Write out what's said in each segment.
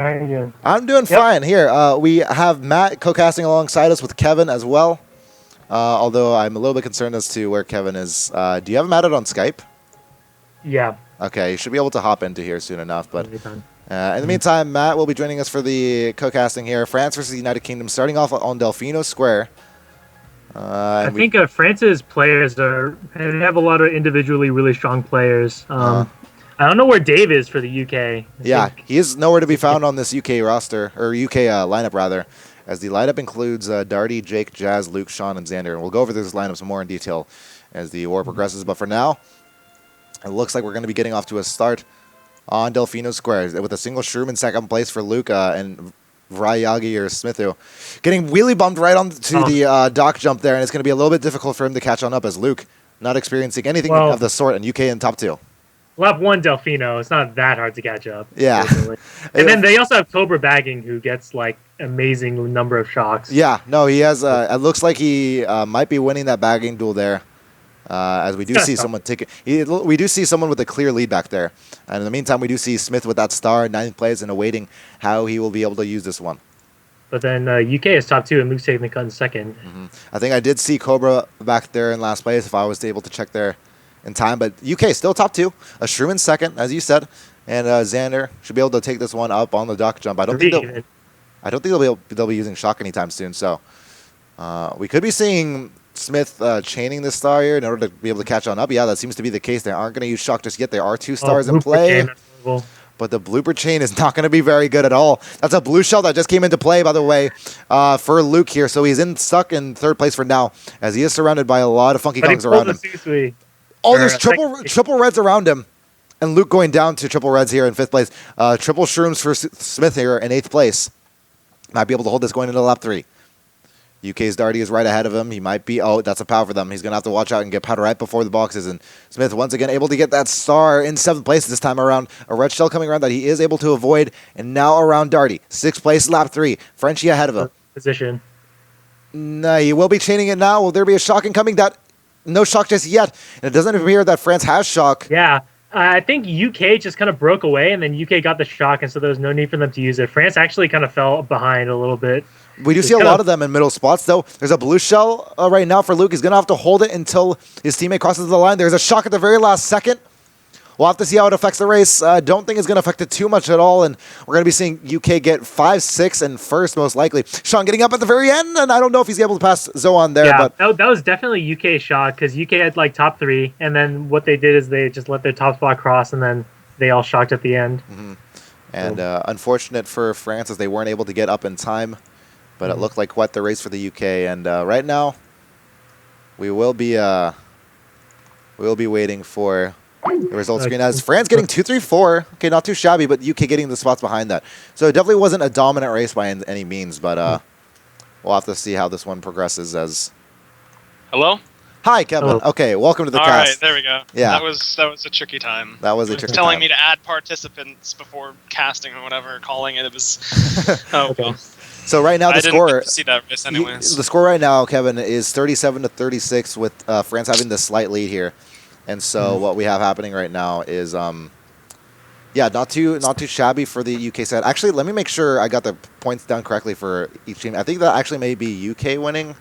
are you doing? I'm doing fine here. We have Matt co-casting alongside us with Kevin as well. Although I'm a little bit concerned as to where Kevin is. Do you have him added on Skype? Yeah. Okay, you should be able to hop into here soon enough. But in the meantime, Matt will be joining us for the co-casting here. France versus the United Kingdom, starting off on Delfino Square. I think France's players they have a lot of individually really strong players. I don't know where Dave is for the UK. Yeah, he is nowhere to be found on this UK roster, or UK lineup rather, as the lineup includes Darty, Jake, Jazz, Luke, Sean, and Xander. And we'll go over this lineup some more in detail as the war progresses. But for now, it looks like we're going to be getting off to a start on Delfino Square with a single shroom in second place for Luke and Vrayagi or Smithu. Getting wheelie bumped right onto the dock jump there, and it's going to be a little bit difficult for him to catch on up as Luke not experiencing anything of the sort, and UK in top 2. Lap 1 Delfino, it's not that hard to catch up. Yeah. And then they also have Cobra Bagging, who gets like amazing number of shocks. Yeah, no, he has. It looks like he might be winning that bagging duel there, as we do see someone take it. We do see someone with a clear lead back there, and in the meantime, we do see Smith with that star, 9th place, and awaiting how he will be able to use this one. But then UK is top 2, and Luke's taking the cut in second. I think I did see Cobra back there in last place. If I was able to check there in time, but UK still top 2, a shroom in second, as you said, and Xander should be able to take this one up on the dock jump. I don't think they'll be using shock anytime soon. So we could be seeing Smith chaining this star here in order to be able to catch on up. Yeah, that seems to be the case. They aren't going to use shock just yet. There are 2 stars in play, but the blooper chain is not going to be very good at all. That's a blue shell that just came into play, by the way, for Luke here. So he's stuck in 3rd place for now, as he is surrounded by a lot of funky kongs around him. Oh, there's triple reds around him. And Luke going down to triple reds here in 5th place. Triple shrooms for Smith here in 8th place. Might be able to hold this going into lap 3. UK's Darty is right ahead of him. He might be... Oh, that's a power for them. He's going to have to watch out and get powder right before the boxes. And Smith once again able to get that star in 7th place this time around. A red shell coming around that he is able to avoid. And now around Darty. 6th place, lap 3. Frenchie ahead of him. Position. No, he will be chaining it now. Will there be a shock incoming? No shock just yet. And it doesn't appear that France has shock. Yeah. I think UK just kind of broke away, and then UK got the shock, and so there was no need for them to use it. France actually kind of fell behind a little bit. We do see a lot of them in middle spots, though. There's a blue shell right now for Luke. He's going to have to hold it until his teammate crosses the line. There's a shock at the very last second. We'll have to see how it affects the race. I don't think it's going to affect it too much at all, and we're going to be seeing UK get 5, 6, and 1st most likely. Sean getting up at the very end, and I don't know if he's able to pass Zoan there. Yeah, but that was definitely UK shot, because UK had like top 3, and then what they did is they just let their top spot cross, and then they all shocked at the end. And unfortunate for France as they weren't able to get up in time, but it looked like quite the race for the UK. And right now, we will be waiting for the result screen as France getting 2, 3, 4. Okay, not too shabby, but UK getting the spots behind that. So it definitely wasn't a dominant race by any means, but we'll have to see how this one progresses as... Hello? Hi, Kevin. Hello. Okay, welcome to the cast. All right, there we go. Yeah. That was a tricky time. That was a tricky time. Telling me to add participants before casting or whatever, calling it. It was... Oh, well. So right now the score... I didn't see that race anyways. The score right now, Kevin, is 37-36 with France having the slight lead here. And so what we have happening right now is, yeah, not too shabby for the UK side. Actually, let me make sure I got the points down correctly for each team. I think that actually may be UK winning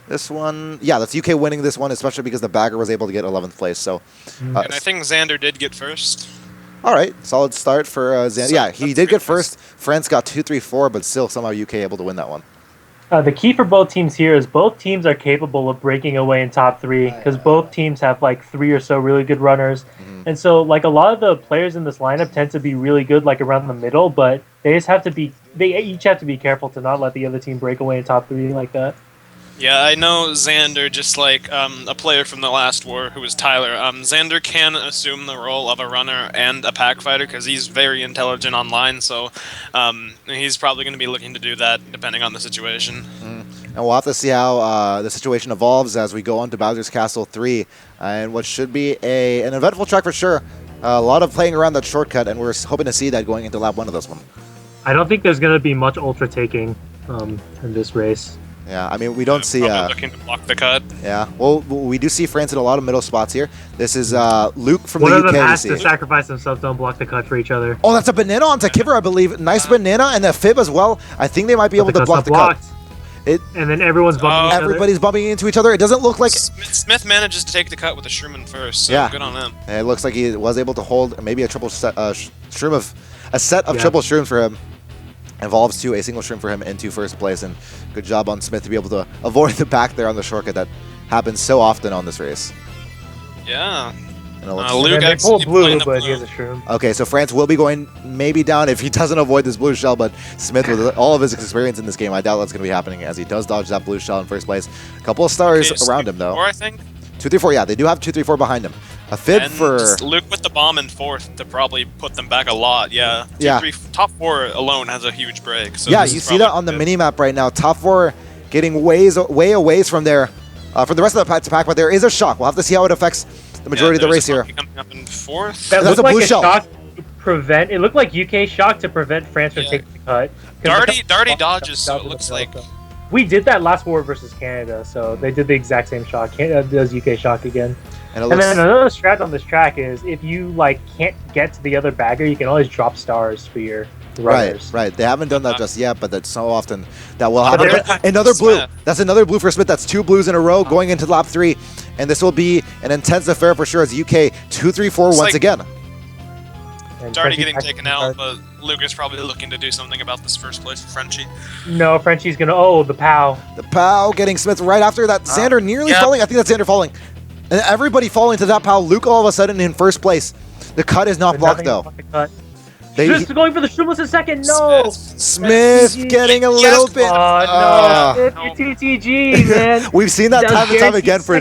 this one. Yeah, that's UK winning this one, especially because the bagger was able to get 11th place. So, and I think Xander did get 1st. All right, solid start for Xander. Yeah, he did get 1st. France got 2, 3, 4, but still somehow UK able to win that one. The key for both teams here is both teams are capable of breaking away in top 3 because both teams have like 3 or so really good runners. And so like a lot of the players in this lineup tend to be really good like around the middle, but they each have to be careful to not let the other team break away in top 3 like that. Yeah, I know Xander, just like a player from the last war who was Tyler. Xander can assume the role of a runner and a pack fighter because he's very intelligent online, so he's probably going to be looking to do that depending on the situation. And we'll have to see how the situation evolves as we go on to Bowser's Castle 3, and what should be an eventful track for sure. A lot of playing around that shortcut, and we're hoping to see that going into lap 1 of this one. I don't think there's going to be much ultra taking in this race. Yeah, I mean, we don't see... looking to block the cut. Yeah, well, we do see France in a lot of middle spots here. This is Luke from One the of UK. them has to sacrifice themselves, don't block the cut for each other. Oh, that's a banana onto Kipper, I believe. Nice banana and a fib as well. I think they might be able to block the cut. And then everyone's bumping each other. Everybody's bumping into each other. It doesn't look like... Smith manages to take the cut with a Shroomin first, so yeah. Good on him. And it looks like he was able to hold maybe a triple set, shroom of... A set of triple shrooms for him. Evolves to a single shroom for him into first place, and good job on Smith to be able to avoid the back there on the shortcut that happens so often on this race. Yeah. Luke they pulled blue, but he has a shroom. Okay, so France will be going maybe down if he doesn't avoid this blue shell, but Smith, with all of his experience in this game, I doubt that's going to be happening as he does dodge that blue shell in first place. A couple of stars around him, though. 4, I think. 2, 3, 4, yeah, they do have 2, 3, 4 behind him. A fib and for... Luke with the bomb in fourth to probably put them back a lot, yeah. Yeah. 2, 3, top 4 alone has a huge break. So yeah, you see that on the mini-map right now. Top 4 getting way away from there, from the rest of the pack, but there is a shock. We'll have to see how it affects the majority of the race here. Coming up in fourth. That That's looked a blue like shell. Shock to prevent, it looked like UK shock to prevent France from taking the cut. Darty dodges, so it looks like... We did that last war versus Canada, so they did the exact same shock. Canada does UK shock again. And then another strat on this track is if you like can't get to the other bagger, you can always drop stars for your runners. Right. They haven't done that just yet, but that's so often that will happen. Another blue. That's another blue for Smith. That's 2 blues in a row going into lap 3, and this will be an intense affair for sure as UK 2, 3, 4 once again. Darty getting taken out, but Lucas probably looking to do something about this first place for Frenchie. No, Frenchie's gonna. Oh, the POW. The POW getting Smith right after that. Xander nearly falling. I think that's Xander falling. And everybody falling to that POW. Luke all of a sudden in first place. The cut is not blocked though. Just going for the shroomless in second. No. Smith getting a little bit. Oh no, TTG, man. We've seen that time and time again for.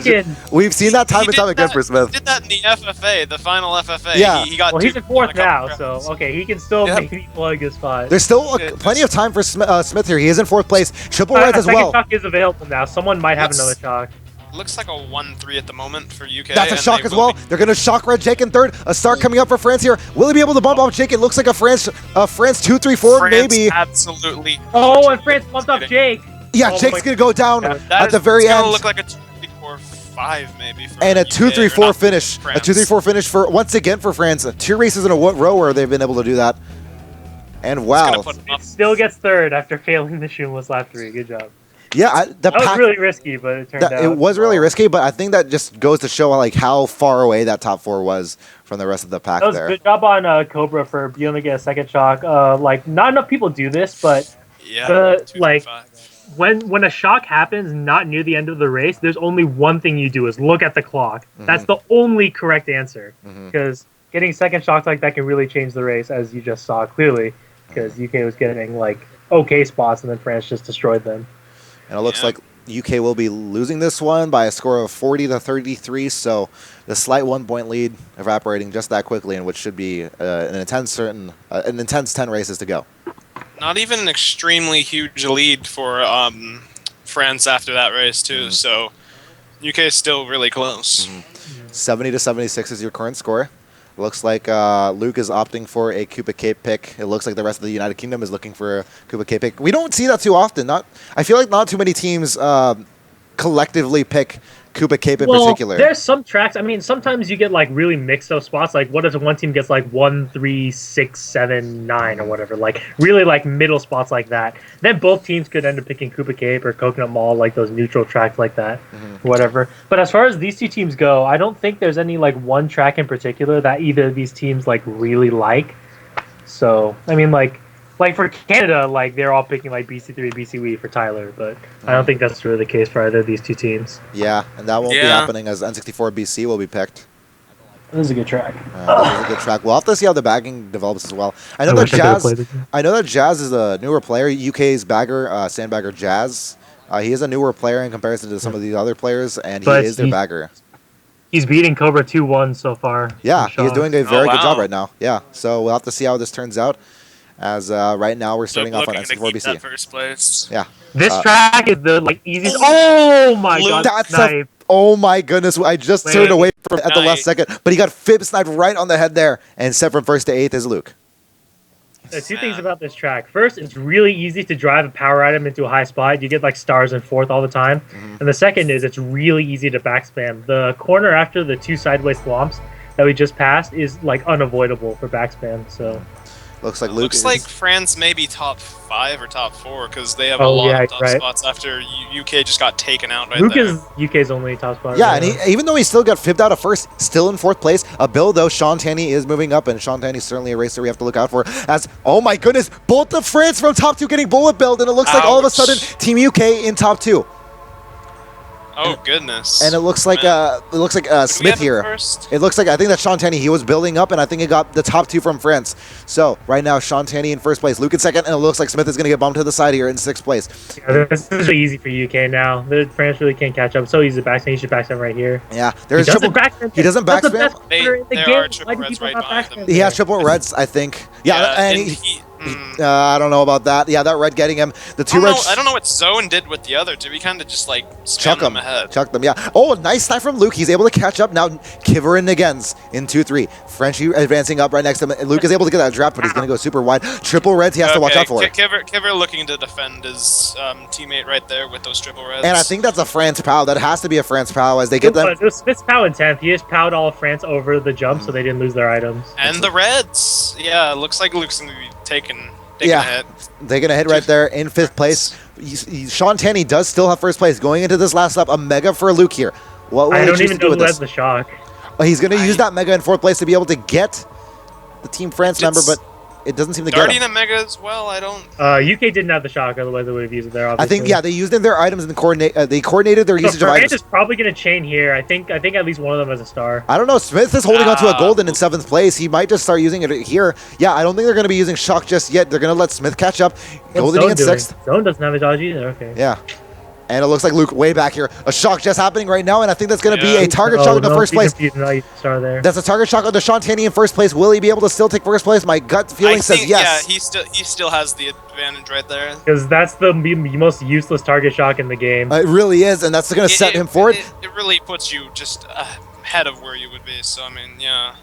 We've seen that time and time again for Smith. He did that in the FFA, the final FFA. Yeah. He got. Well, he's in fourth now, so okay, he can still maybe plug his spot. There's still plenty of time for Smith here. He is in fourth place. Triple reds as well. Second shock is available now. Someone might have another shock. Looks like a 1-3 at the moment for UK. That's a shock as well. They're going to shock red Jake in third. A start coming up for France here. Will he be able to bump off Jake? It looks like a France 2, 3, 4 maybe. Absolutely. Oh, and France bumped up Jake. Yeah, Jake's going to go down at the very end. It's going to look like a 2, 3, 4, 5 maybe. And a 2, 3, 4 finish. A 2, 3, 4 finish for once again for France. 2 races in a row where they've been able to do that. And wow. It still gets third after failing the shroomless lap 3. Good job. Yeah, that was really risky, but it turned out. It was really risky, but I think that just goes to show like how far away that top 4 was from the rest of the pack that was there. Good job on Cobra for being able to get a second shock. Like, not enough people do this, but when a shock happens not near the end of the race, there's only one thing you do is look at the clock. That's the only correct answer, because getting second shock like that can really change the race, as you just saw clearly, because UK was getting like okay spots and then France just destroyed them. And it looks like UK will be losing this one by a score of 40-33, so the slight 1-point lead evaporating just that quickly, in which should be an intense 10 races to go. Not even an extremely huge lead for France after that race too, so UK is still really close. 70-76 is your current score. Looks like Luke is opting for a Koopa Cape pick. It looks like the rest of the United Kingdom is looking for a Koopa Cape pick. We don't see that too often. I feel like not too many teams collectively pick Koopa Cape in particular. There's some tracks. I mean, sometimes you get like really mixed up spots. Like, what if one team gets like 1, 3, 6, 7, 9 or whatever? Like, really like middle spots like that. Then both teams could end up picking Koopa Cape or Coconut Mall, like those neutral tracks like that, whatever. But as far as these two teams go, I don't think there's any like one track in particular that either of these teams like really like. So, I mean, like for Canada, like they're all picking like BC3, BCWii for Tyler, but I don't think that's really the case for either of these two teams. Yeah, and that won't be happening as N64 BC will be picked. This is a good track. This is a good track. We'll have to see how the bagging develops as well. I know that Jazz is a newer player. UK's bagger, sandbagger Jazz. He is a newer player in comparison to some of the other players, and he is their bagger. He's beating Cobra 2-1 so far. Yeah, he's doing a very good job right now. Yeah, so we'll have to see how this turns out. As right now we're starting off on N64 BC. First place. Yeah. This track is the like easiest. Oh my god! That's oh my goodness! I just turned away from it at the last second, but he got fib sniped right on the head there, and set from first to 8th is Luke. two things about this track. First, it's really easy to drive a power item into a high spot. You get like stars and fourth all the time. And the second is it's really easy to backspam. The corner after the 2 sideways thwomps that we just passed is like unavoidable for backspam. So Looks like Looks like France may be top 5 or top 4 because they have a lot of top spots after UK just got taken out right there. Luke is UK's only top spot. Yeah, and even though he still got fibbed out of first, still in 4th place. Bill, though, Sean Tanney is moving up, and Sean Tanney's certainly a racer we have to look out for. As, oh my goodness, both of France from top 2 getting bullet billed, and it looks like all of a sudden Team UK in top 2. Oh goodness! And it looks like Smith here. It looks like I think that's Sean Tanney. He was building up, and I think he got the top 2 from France. So right now, Sean Tanney in 1st place, Luke in 2nd, and it looks like Smith is going to get bumped to the side here in 6th place. Yeah, this is really easy for UK now. France really can't catch up. It's so easy to backspam. He should backspam right here. Yeah, there's triple. He doesn't backspam. There are triple reds right behind him. He has triple reds, I think. Yeah, and I don't know about that. Yeah, that red getting him. The 2 reds. I don't know what Zone did with the other two. He kind of just like chuck them ahead. Chuck them, yeah. Oh, nice time from Luke. He's able to catch up now. Kiver and Nigens in 2-3. Frenchie advancing up right next to him. Luke is able to get that draft, but he's going to go super wide. Triple reds he has to watch out for. Kiver looking to defend his teammate right there with those triple reds. And I think that's a France POW. That has to be a France POW as they get them. It was Smith's POW in 10th. He just POW'd all of France over the jump, so they didn't lose their items. And the reds. Yeah, it looks like Luke's going to be taking a hit. Taking a hit right there in 5th place. Sean Tanney does still have 1st place. Going into this last lap, a mega for Luke here. What will I don't he choose even to do know with who this? has the shock. He's going to use that mega in 4th place to be able to get the Team France member, but it doesn't seem to get him. Guardian and Mega as well, I don't... UK didn't have the shock, otherwise they would have used it there, obviously. I think, yeah, they used in their items and they coordinated their usage of items. France is probably going to chain here. I think at least one of them has a star. I don't know. Smith is holding on to a golden in 7th place. He might just start using it here. Yeah, I don't think they're going to be using shock just yet. They're going to let Smith catch up. Golden in 6th. Zone doesn't have a dodge either, okay. Yeah. And it looks like Luke way back here. A shock just happening right now, and I think that's going to be a target shock in the 1st place. That's a target shock on the Sean Tanney in 1st place. Will he be able to still take 1st place? My gut feeling says yes. Yeah, he still has the advantage right there. Because that's the most useless target shock in the game. It really is, and that's going to set him forward. It really puts you just ahead of where you would be, so I mean, yeah.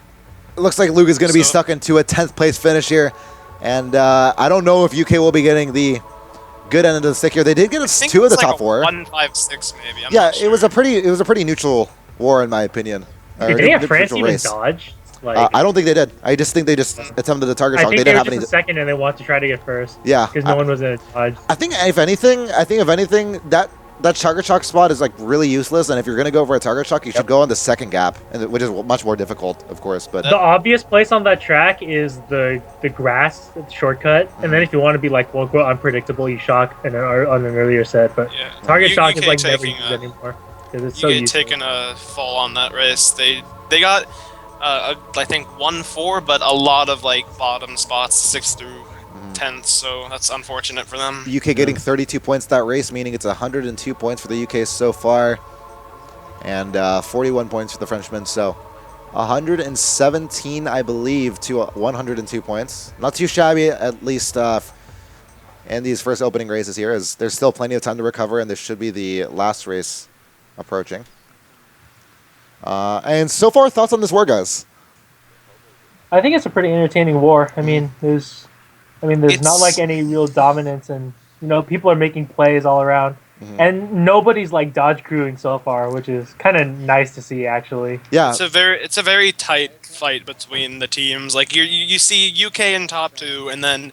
It looks like Luke is going to be stuck into a 10th place finish here, and I don't know if UK will be getting the good end of the stick here. They did get 2 of the top 4. 1-5-6 maybe. Yeah, it was a pretty neutral war in my opinion. Did any of France even dodge? I don't think they did. I just think they just attempted the target shock. They didn't have any. Just a second, and they want to try to get first. Yeah, because no one was in a dodge. I think if anything, that target shock spot is like really useless. And if you're gonna go for a target shock, you should go on the 2nd gap, which is much more difficult, of course. But the obvious place on that track is the grass shortcut, and then if you want to be like quote unquote unpredictable, you shock on an earlier set. But target shock is like never used anymore because it's so useful. Taking a fall on that race. They got I think 1-4, but a lot of like bottom spots 6th through 10th, so that's unfortunate for them. UK getting 32 points that race, meaning it's 102 points for the UK so far, and 41 points for the Frenchmen. So 117, I believe, to 102 points. Not too shabby, at least in these first opening races here, as there's still plenty of time to recover, and this should be the last race approaching. And so far, thoughts on this war, guys? I think it's a pretty entertaining war. I mean, there's not like any real dominance, and people are making plays all around, and nobody's like dodge crewing so far, which is kind of nice to see, actually. Yeah, it's a very tight fight between the teams. Like you see UK in top 2, and then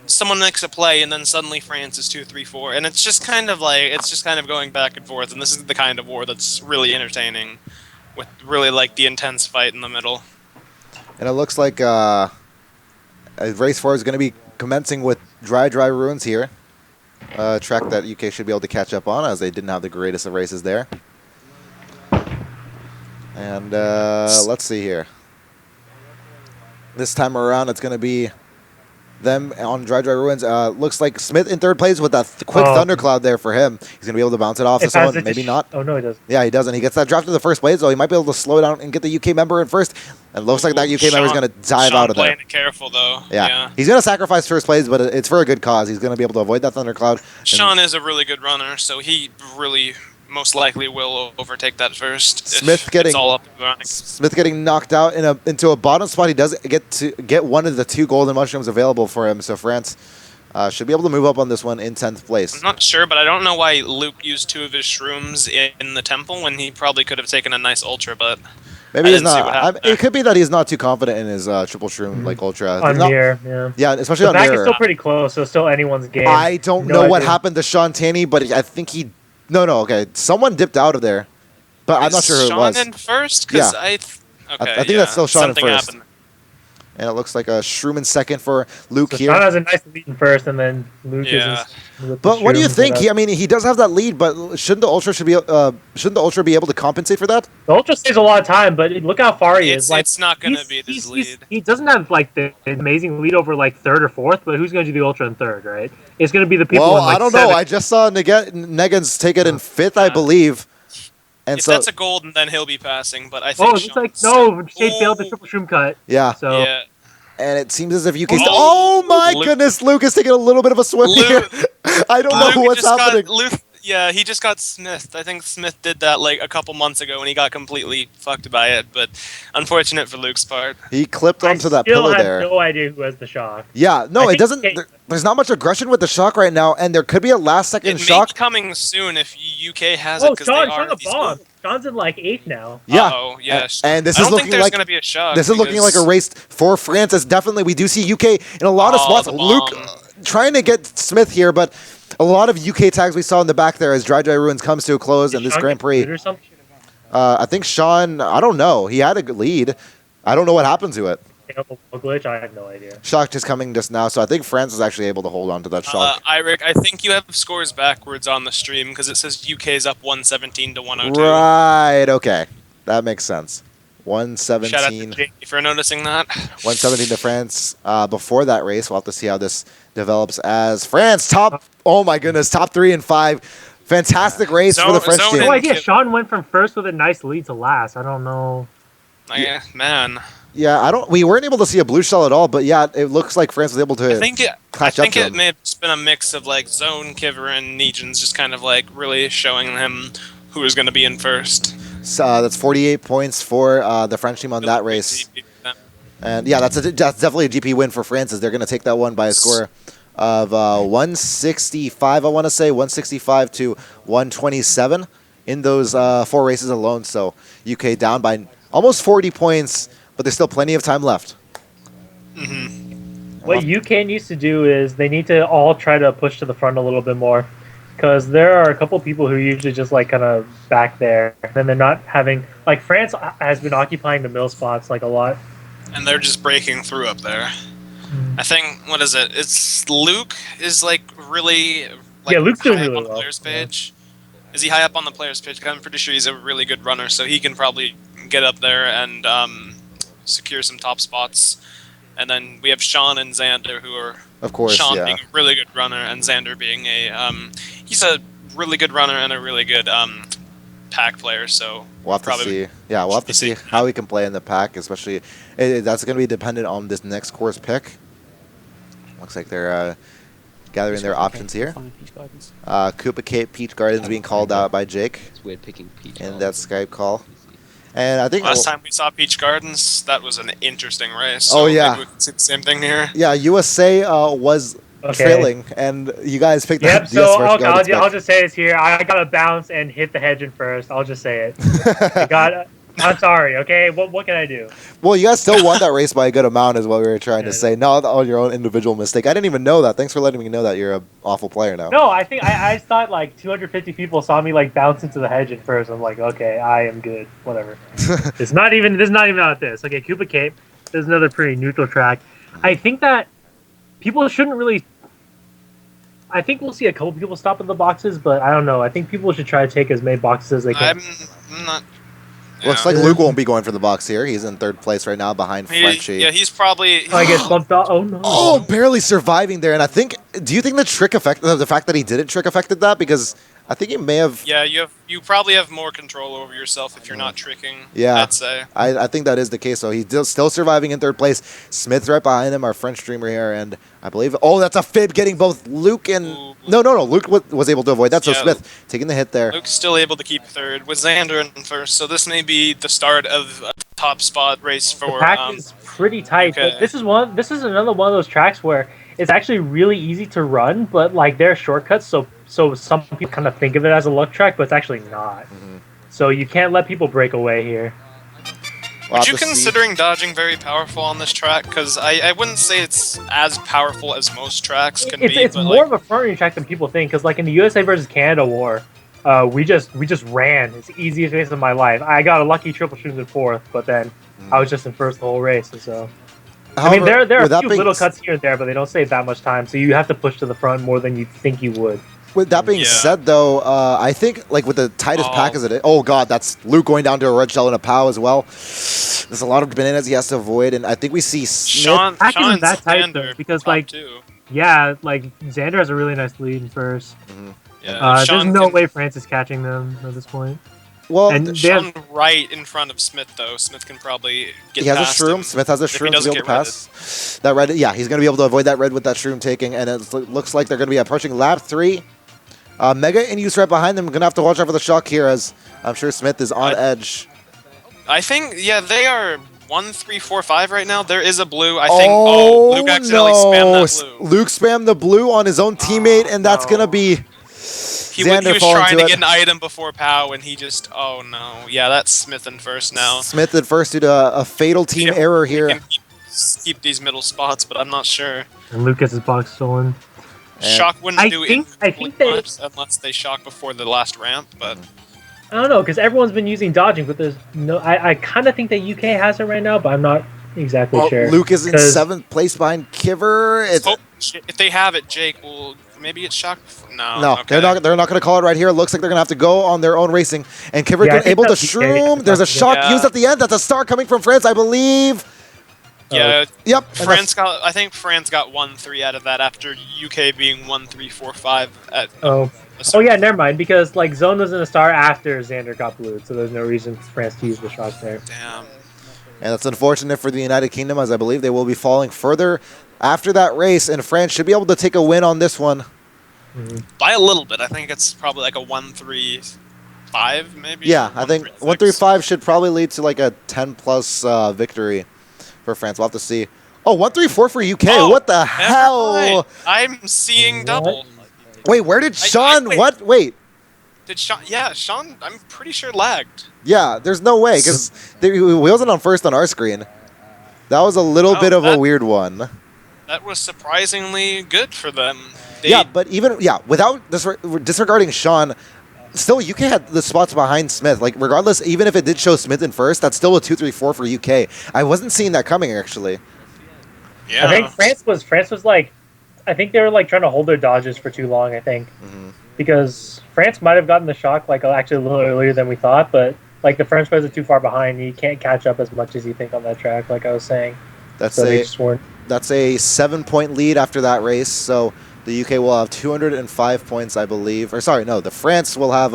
someone makes a play, and then suddenly France is 2-3-4, and it's just kind of going back and forth. And this is the kind of war that's really entertaining, with really like the intense fight in the middle. And it looks like race 4 is going to be commencing with Dry Ruins here. A track that UK should be able to catch up on, as they didn't have the greatest of races there. And let's see here. This time around, it's going to be them on Dry Ruins. Looks like Smith in 3rd place with a quick thundercloud there for him. He's going to be able to bounce it off to someone, maybe not. Oh, no, he doesn't. Yeah, he doesn't. He gets that draft to the 1st place, so he might be able to slow down and get the UK member in first. And looks like that UK member is going to dive out of there. Playing it careful, though. Yeah. He's going to sacrifice 1st place, but it's for a good cause. He's going to be able to avoid that thundercloud. Sean is a really good runner, so he really most likely will overtake that first. Smith It's all up and running. Smith getting knocked out into a bottom spot. He does get one of the 2 golden mushrooms available for him. So France should be able to move up on this one in 10th place. I'm not sure, but I don't know why Luke used 2 of his shrooms in the temple when he probably could have taken a nice ultra, but Maybe he's not. It could be that he's not too confident in his triple shroom like ultra. On mirror, yeah. Yeah, especially on mirror. The back mirror. is still pretty close, so it's still anyone's game. I don't know what happened to Sean Tanny, but I think he... No, okay. Someone dipped out of there, but I'm not sure who it was. Sean in first? Yeah. I think that's still Sean in Something first. happened. And it looks like a Shroom in second for Luke here. Sean has a nice lead in first, and then Luke is. But what do you think? He does have that lead, but shouldn't the ultra be able to compensate for that? The ultra saves a lot of time, but look how far he is. Like, it's not going to be this lead. He doesn't have like the amazing lead over like third or fourth, but who's going to do the ultra in third, right? It's going to be the people. Well, in, like, I don't know. I just saw Negans take it in fifth, I believe. And if that's a gold, then he'll be passing. But I think. Oh, it's like no, Shade failed the triple shroom cut. Yeah. So. Yeah. And it seems as if UK... Oh my goodness, Luke is taking a little bit of a swim here. I don't know what's happening. He just got Smith. I think Smith did that like a couple months ago and he got completely fucked by it, but unfortunate for Luke's part. He clipped onto that pillar there. I still have no idea who has the shock. Yeah, no, it doesn't... There's not much aggression with the shock right now, and there could be a last-second shock. It may be coming soon if UK has it, because they are... a bomb. Sean's in like 8th now. Yeah. Oh, yes. And this I is don't think looking there's like going to be a shock. This is looking like a race for France. As definitely, we do see UK in a lot of spots. Luke trying to get Smith here, but a lot of UK tags we saw in the back there as Dry Ruins comes to a close in this Grand Prix. I think Sean, I don't know. He had a good lead. I don't know what happened to it. Glitch? I have no idea. Shock just coming just now, so I think France was actually able to hold on to that shock. Iric, I think you have scores backwards on the stream because it says UK's up 117 to 102. Right, okay. That makes sense. 117. Shout out to Jamie for noticing that. 117 to France. Before that race, we'll have to see how this develops as France oh my goodness, top 3 and 5. Fantastic race for the French team. No idea. Sean went from first with a nice lead to last. I don't know. Man. Yeah, we weren't able to see a blue shell at all, but yeah, it looks like France was able to catch up to him. It may have just been a mix of like Zone, Kiver, and Negens just kind of like really showing him who was going to be in first. That's 48 points for the French team on that race. And yeah, that's definitely a GP win for France, as they're going to take that one by a score of 165, I want to say, 165 to 127 in those 4 races alone. So UK down by almost 40 points, but there's still plenty of time left. What UK needs to do is they need to all try to push to the front a little bit more, because there are a couple people who usually just like kind of back there, and they're not having, like, France has been occupying the middle spots like a lot, and they're just breaking through up there. I think, what is it? It's Luke is like really Luke's doing high really up on the well. players page. Is he high up on the players page? 'Cause I'm pretty sure he's a really good runner, so he can probably get up there and secure some top spots. And then we have Sean and Xander, who are, of course, Sean being a really good runner, and Xander being he's a really good runner and a really good pack player. So we'll have to see. Yeah, we'll have to see how he can play in the pack, especially that's going to be dependent on this next course pick. Looks like they're gathering their options here. Koopa Cape Peach Gardens being called out by Jake. It's weird picking Peach in that Skype call. And I think last time we saw Peach Gardens, that was an interesting race. So maybe we can see the same thing here. Yeah, USA was trailing, and you guys picked up. Yep, so I'll just say this here. I got to bounce and hit the hedge in first. I'll just say it. I'm sorry, okay? What can I do? Well, you guys still won that race by a good amount is what we were trying to say. Not on your own individual mistake. I didn't even know that. Thanks for letting me know that you're an awful player now. No, I think I thought like 250 people saw me like bounce into the hedge at first. I'm like, okay, I am good. Whatever. This is not even about this. Okay, Koopa Cape. There's another pretty neutral track. I think that people shouldn't really... I think we'll see a couple people stop in the boxes, but I don't know. I think people should try to take as many boxes as they can. I'm not... Looks like Luke won't be going for the box here. He's in 3rd place right now behind Frenchie. Yeah, he's probably... I guess bumped off. Oh, no. Oh, barely surviving there. And I think... Do you think the trick effect... The fact that he didn't trick affected that? Because I think he may have. Yeah, you probably have more control over yourself if you're not tricking. Yeah, I'd say. I think that is the case. So he's still surviving in third place. Smith's right behind him, our French streamer here, and I believe. Oh, that's a fib, getting both Luke and. Ooh. No. Luke was able to avoid that. So Yeah. Smith taking the hit there. Luke's still able to keep third with Xander in first, so this may be the start of a top spot race The for. pack is pretty tight. okay. But this is another one of those tracks where it's actually really easy to run, but like there are shortcuts. So some people kind of think of it as a luck track, but it's actually not. So you can't let people break away here. Would you considering dodging very powerful on this track? Because I wouldn't say it's as powerful as most tracks can be. It's but more like, of a front-running track than people think. Because like in the USA versus Canada war, we just ran. It's the easiest race of my life. I got a lucky triple streams in fourth, but then I was just in first the whole race. And so However, I mean, there are a few being little cuts here and there, but they don't save that much time. So you have to push to the front more than you think you would. With that being said, though, I think like with the tightest pack as it is. Oh God, that's Luke going down to a red shell and a POW as well. There's a lot of bananas he has to avoid, and I think we see Smith. Pack isn't that tight though, because like Xander has a really nice lead in first. Yeah, there's no way France is catching them at this point. Well, and Sean right in front of Smith though. Smith can probably get he has past a shroom. him Smith has a shroom to be able to pass. Redded. That red, yeah, he's going to be able to avoid that red with that shroom taking, and it looks like they're going to be approaching lap 3. Mega in use right behind them. Going to have to watch out for the shock here, as I'm sure Smith is on edge. I think, they are 1, 3, 4, 5 right now. There is a blue. I think. Oh, Luke accidentally spammed that blue. Luke spammed the blue on his own teammate, and that's going to be. He was trying to get an item before POW, and he just. Oh no! Yeah, that's Smith in first now. Smith in first due to a fatal team error here. He can keep these middle spots, but I'm not sure. And Luke gets his box stolen. Shock wouldn't do it much unless they shock before the last ramp, but I don't know because everyone's been using dodging, but there's no. I kind of think that UK has it right now, but I'm not exactly sure. Luke is in 7th place behind Kiver. If they have it, Jake will. Maybe it's shock. No, okay. They're not going to call it right here. It looks like they're going to have to go on their own racing. And Kiver able to shroom. There's a shock used at the end. That's a star coming from France, I believe. Yeah. Yep. I think France got 1-3 out of that after UK being 1-3-4-5 at. Yeah, never mind. Because like Zone was in a star after Xander got blue, so there's no reason for France to use the shock there. Damn. And that's unfortunate for the United Kingdom, as I believe they will be falling further after that race, and France should be able to take a win on this one. By a little bit. I think it's probably like a 1-3-5, maybe. Yeah, I think 1-3-5 should probably lead to like a 10+ victory for France. We'll have to see. Oh, 1-3-4 for UK. Oh, what the hell? I'm seeing double. Wait, where did Sean? Wait. Did Sean? Yeah, Sean. I'm pretty sure lagged. Yeah, there's no way because he wasn't on first on our screen. That was a little bit of a weird one. That was surprisingly good for them. But without disregarding Sean, still UK had the spots behind Smith. Like regardless, even if it did show Smith in first, that's still a 2-3-4 for UK. I wasn't seeing that coming actually. Yeah. I think France was like, I think they were like trying to hold their dodges for too long. I think because France might have gotten the shock like actually a little earlier than we thought, but like the French players are too far behind. You can't catch up as much as you think on that track. Like I was saying, that's a 7-point lead after that race. So the UK will have 205 points, I believe. Or sorry, no, the France will have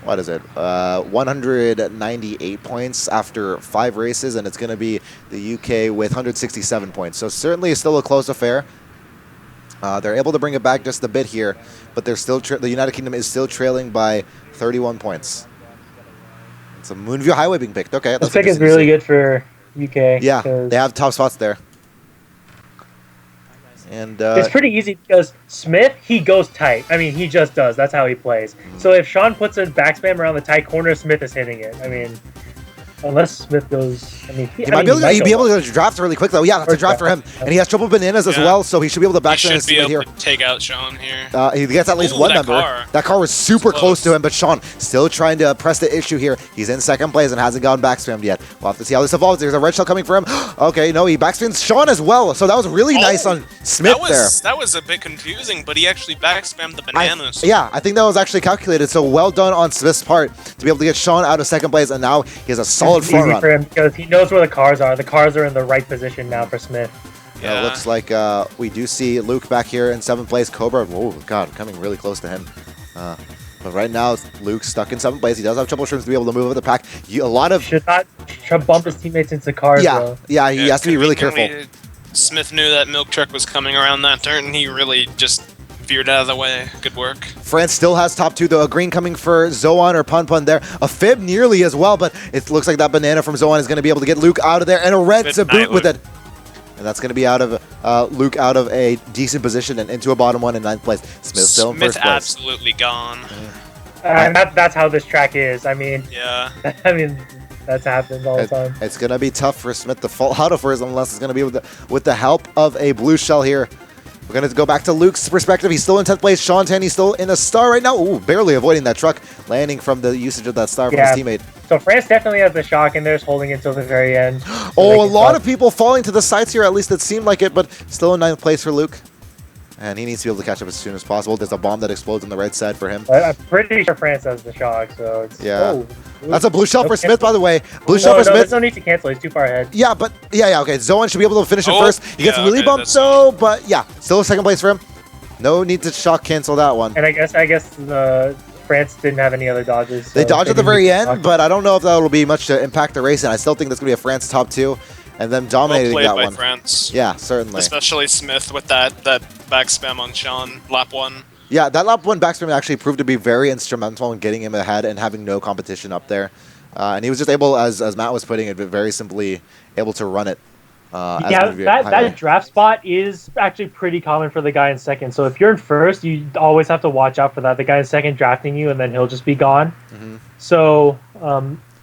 198 points after 5 races, and it's going to be the UK with 167 points. So certainly still a close affair. They're able to bring it back just a bit here, but they're still the United Kingdom is still trailing by 31 points. It's a Moonview Highway being picked. Okay, this pick is really good for UK. Yeah, they have top spots there. And it's pretty easy because Smith, he goes tight. I mean, he just does. That's how he plays. So if Sean puts a backspam around the tight corner, Smith is hitting it. I mean, unless Smith goes... I mean, he might be able to draft really quick, though. Yeah, that's a draft for him. And he has triple bananas as well, so he should be able to backspam his teammate here. He should be able to take out Sean here. He gets at least one member. That car was super close to him, but Sean still trying to press the issue here. He's in second place and hasn't gotten backspammed yet. We'll have to see how this evolves. There's a red shell coming for him. Okay, no, he backspams Sean as well, so that was really nice on Smith there. That was a bit confusing, but he actually backspammed the bananas. I think that was actually calculated, so well done on Smith's part to be able to get Sean out of second place, and now he has a solid front run. For him because he knows where the cars are. The cars are in the right position now for Smith. Yeah, it looks like we do see Luke back here in 7th place. Cobra, oh god, coming really close to him. But right now, Luke's stuck in 7th place. He does have triple shrooms to be able to move up the pack. A lot of should not bump his teammates into cars. Though. Yeah, he has to be really careful. Smith knew that milk truck was coming around that turn, and he really just veered out of the way. Good work. France still has top 2, though. A green coming for Zoan or Pun Pun there. A fib nearly as well, but it looks like that banana from Zoan is going to be able to get Luke out of there, and a red to boot with it. And that's going to be out of Luke out of a decent position and into a bottom 1 in 9th place. Smith still in 1st place. Absolutely gone. And that's how this track is. I mean, yeah. I mean, that's happened all the time. It's going to be tough for Smith to fall out of first unless it's going to be with the help of a blue shell here. We're going to go back to Luke's perspective. He's still in 10th place. Sean Tanny's still in a star right now. Ooh, barely avoiding that truck, landing from the usage of that star from his teammate. So France definitely has the shock, and they're just holding it until the very end. Oh, a lot of people falling to the sides here. At least it seemed like it, but still in 9th place for Luke. And he needs to be able to catch up as soon as possible. There's a bomb that explodes on the right side for him. I'm pretty sure France has the shock, so it's... Yeah. Oh, that's a blue shell for Smith, by the way. Blue shell for Smith. There's no need to cancel. He's too far ahead. Yeah, but... Yeah, okay. Zoan should be able to finish it first. He gets really bumped, though, but yeah. Still 2nd place for him. No need to shock cancel that one. And I guess France didn't have any other dodges. So they dodged at the very end, but I don't know if that will be much to impact the race, and I still think that's going to be a France top 2. And them dominating that one. France. Yeah, certainly. Especially Smith with that back spam on Sean, lap 1. Yeah, that lap 1 back spam actually proved to be very instrumental in getting him ahead and having no competition up there. And he was just able, as Matt was putting it, very simply able to run it. That draft spot is actually pretty common for the guy in 2nd. So if you're in 1st, you always have to watch out for that. The guy in 2nd drafting you, and then he'll just be gone. Mm-hmm. So...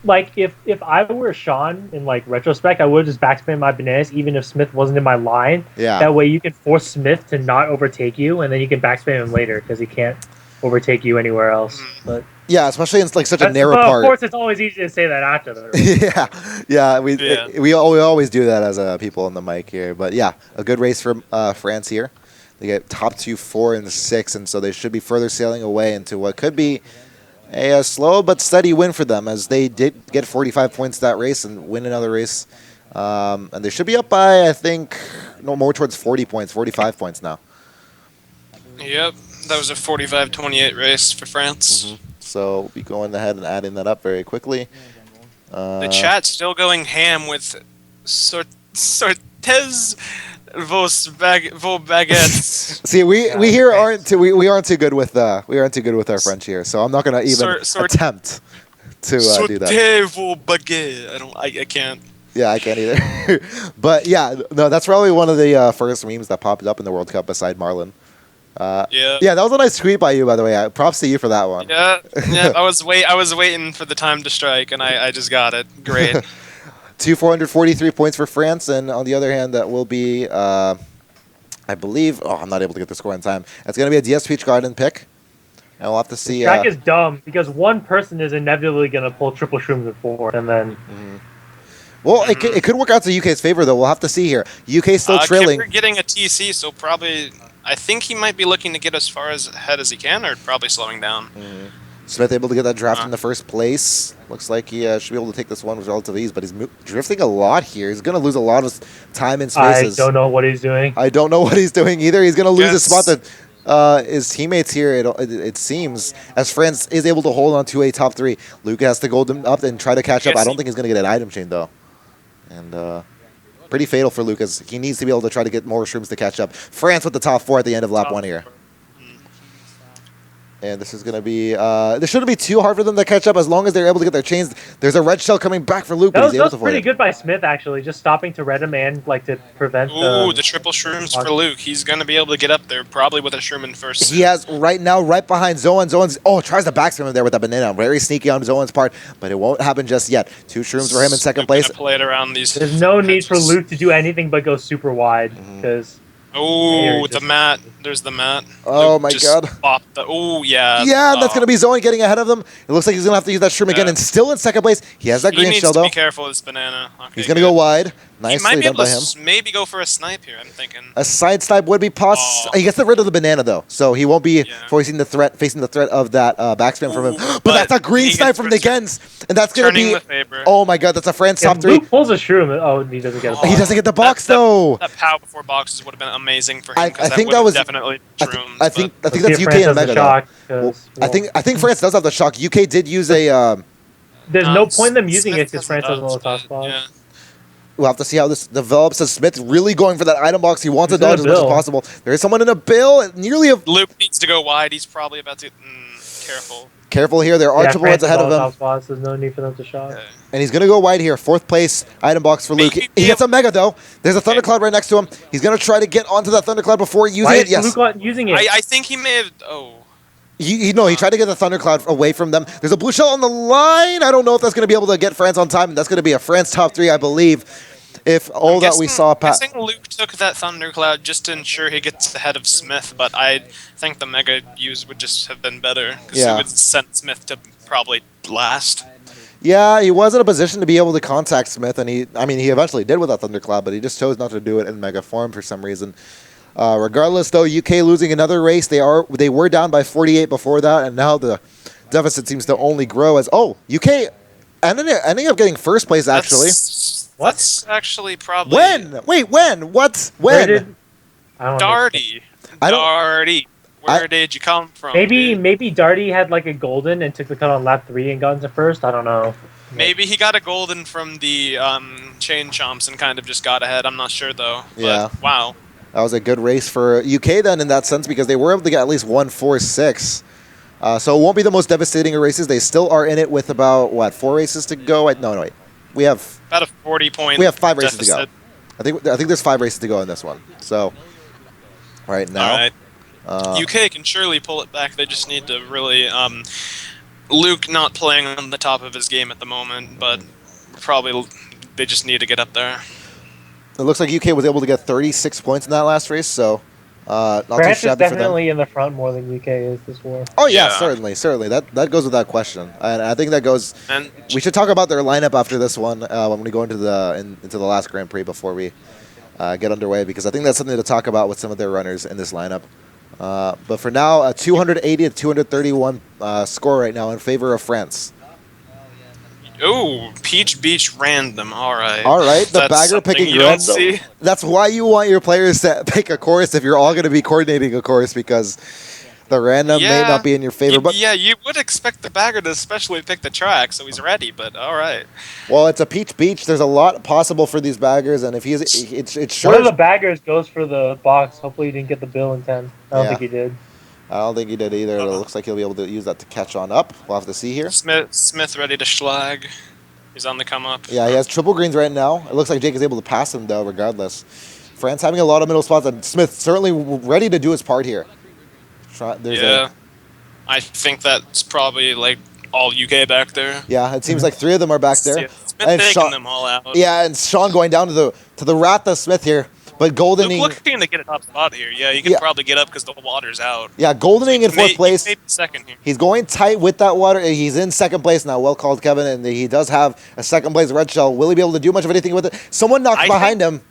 like if I were Sean in like retrospect, I would just backspin my bananas even if Smith wasn't in my line. Yeah. That way you can force Smith to not overtake you, and then you can backspin him later because he can't overtake you anywhere else. But yeah, especially in like such a narrow part. Of course, it's always easy to say that after the race. We always do that as people on the mic here. But yeah, a good race for France here. They get top 2, 4, and 6, and so they should be further sailing away into what could be a slow but steady win for them, as they did get 45 points that race and win another race. And they should be up by, I think, more towards 40 points, 45 points now. Yep, that was a 45-28 race for France. Mm-hmm. So we'll be going ahead and adding that up very quickly. The chat's still going ham with Sortez vos baguettes. See, we here aren't too good with our French here, so I'm not gonna even attempt to do that. Sortez vos baguettes. I can't. Yeah, I can't either. But yeah, no, that's probably one of the first memes that popped up in the World Cup beside Marlon. Yeah, that was a nice tweet by you, by the way. Props to you for that one. Yeah. I was waiting for the time to strike, and I just got it. Great. 443 points for France, and on the other hand, that will be, I believe. Oh, I'm not able to get the score in time. It's going to be a DS Peach Garden pick, and we'll have to see. The track is dumb because one person is inevitably going to pull triple shrooms in 4, and then. Mm-hmm. Well, it could work out to UK's favor, though. We'll have to see here. UK still trailing. Kipper getting a TC, so probably I think he might be looking to get as far ahead as he can, or probably slowing down. Mm-hmm. Smith able to get that draft in the first place. Looks like he should be able to take this one with relative ease, but he's drifting a lot here. He's going to lose a lot of time in spaces. I don't know what he's doing. I don't know what he's doing either. He's going to lose a spot that his teammates here, it seems, as France is able to hold on to a top 3. Luke has to go up and try to catch up. I don't think he's going to get an item chain, though. And pretty fatal for Luke, as he needs to be able to try to get more shrooms to catch up. France with the top 4 at the end of lap 1 here. And this is going to be, this shouldn't be too hard for them to catch up as long as they're able to get their chains. There's a red shell coming back for Luke, but he's able to avoid it. That was pretty good by Smith, actually, just stopping to red him and like to prevent the triple shrooms for Luke. He's going to be able to get up there, probably with a shroom in first. He has right now, right behind Zoan. Zoan's, tries to backspin him there with that banana. Very sneaky on Zoan's part, but it won't happen just yet. 2 shrooms for him in second place. Play it around these. There's no need for Luke to do anything but go super wide, because... Oh, the mat. There's the mat. Oh, my God. Oh, yeah. Yeah, that's going to be Zoe getting ahead of them. It looks like he's going to have to use that shroom again, and still in second place. He has that green shell, though. Be careful with this banana. Okay, he's going to go wide. Nicely done by him. Maybe go for a snipe here. I'm thinking. A side snipe would be possible. He gets rid of the banana though, so he won't be facing the threat of that backspin from him. But that's a green snipe from the Gens, and that's gonna be. Oh my god, that's a France top 3. Luke pulls a shroom. Oh, he doesn't get a box. He doesn't get the box though. That POW before boxes would have been amazing for him. I think that was definitely shrooms. I think that's UK and Mega though. Well, I think France does have the shock. UK did use a. There's no point in them using it because France doesn't know the top spot. Yeah. We'll have to see how this develops. As Smith really going for that item box. He wants to dodge as much as possible. There is someone in a bill. Nearly a. Luke needs to go wide. He's probably about to. Careful. Careful here. There are triple reds ahead of him. Top spots. There's no need for them to shock. Okay. And he's going to go wide here. 4th place item box for Luke. He gets a Mega, though. There's a Thundercloud right next to him. He's going to try to get onto that Thundercloud before using it. Yes. Luke not using it? I think he may have... Oh. He tried to get the Thundercloud away from them. There's a blue shell on the line. I don't know if that's going to be able to get France on time. That's going to be a France top 3, I believe. If all that we saw... I think Luke took that Thundercloud just to ensure he gets ahead of Smith, but I think the Mega use would just have been better. Because it would send Smith to probably last. Yeah, he was in a position to be able to contact Smith, and he eventually did with that Thundercloud, but he just chose not to do it in Mega form for some reason. Regardless, though, UK losing another race. They were down by 48 before that, and now the deficit seems to only grow as... Oh, UK ending up getting 1st place, actually. That's actually probably... When? Wait, when? What? When? Darty. Darty. Where did you come from? Maybe Darty had like a golden and took the cut on lap 3 and got into 1st. I don't know. Maybe he got a golden from the chain chomps and kind of just got ahead. I'm not sure though. But, yeah. Wow. That was a good race for UK then in that sense because they were able to get at least 1-4-6. So it won't be the most devastating of races. They still are in it with about, what, 4 races to go? No, wait. We have... About a 40-point We have 5 races to go. I think there's 5 races to go in this one. So, right now... All right. UK can surely pull it back. They just need to really... Luke not playing on the top of his game at the moment, but probably they just need to get up there. It looks like UK was able to get 36 points in that last race, so not France too shabby is for them. definitely in the front more than UK is this war. Oh yeah, certainly. That goes without question, and I think that goes. And we should talk about their lineup after this one when we go into the last Grand Prix before we get underway, because I think that's something to talk about with some of their runners in this lineup. But for now, a 280 to 231 score right now in favor of France. Ooh, Peach Beach random. All right. All right, the bagger picking random. That's why you want your players to pick a course if you're all going to be coordinating a course, because the random may not be in your favor. But yeah, you would expect the bagger to especially pick the track, so he's ready. But all right. Well, it's a Peach Beach. There's a lot possible for these baggers, and if it's sure. One of the baggers goes for the box. Hopefully, he didn't get the bill in 10. I don't think he did. I don't think he did either. It looks like he'll be able to use that to catch on up. We'll have to see here. Smith ready to schlag. He's on the come up. Yeah, he has triple greens right now. It looks like Jake is able to pass him, though, regardless. France having a lot of middle spots, and Smith certainly ready to do his part here. I think that's probably like all UK back there. Yeah, it seems like 3 of them are back there. Yeah, Smith taking them all out. Yeah, and Sean going down to the Ratha Smith here. But Goldening... Luke looking to get a top spot here. Yeah, he can probably get up because the water's out. Yeah, Goldening in 4th place. Maybe second here. He's going tight with that water. He's in 2nd place now. Well called, Kevin. And he does have a 2nd place red shell. Will he be able to do much of anything with it? Someone knocked behind him.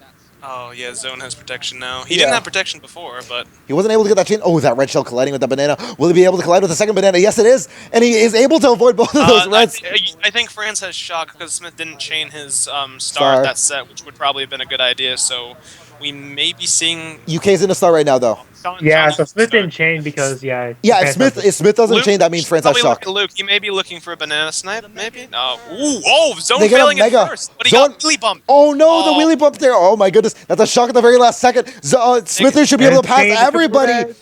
Oh, yeah, Zone has protection now. He didn't have protection before, but... He wasn't able to get that chain. Oh, that red shell colliding with that banana. Will he be able to collide with the 2nd banana? Yes, it is. And he is able to avoid both of those reds. I think France has shock because Smith didn't chain his star at that set, which would probably have been a good idea, so... We may be seeing... UK's in a star right now, though. So Smith didn't chain because, if Smith doesn't chain, that means France has shock. Luke, he may be looking for a banana snipe, maybe? Zone they failing get a mega. First, but he got wheelie bumped. Oh, no, the wheelie bump there. Oh, my goodness. That's a shock at the very last second. Smither should be able to pass everybody.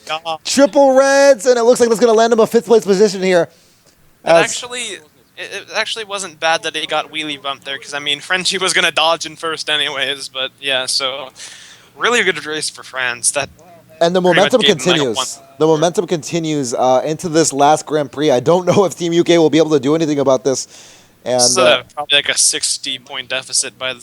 Triple reds, and it looks like that's going to land him a 5th place position here. It actually wasn't bad that he got wheelie bumped there, because, I mean, Frenchie was going to dodge in first anyways, but, yeah, so... Really good race for France. And the momentum continues. The momentum continues into this last Grand Prix. I don't know if Team UK will be able to do anything about this. And probably like a 60-point deficit by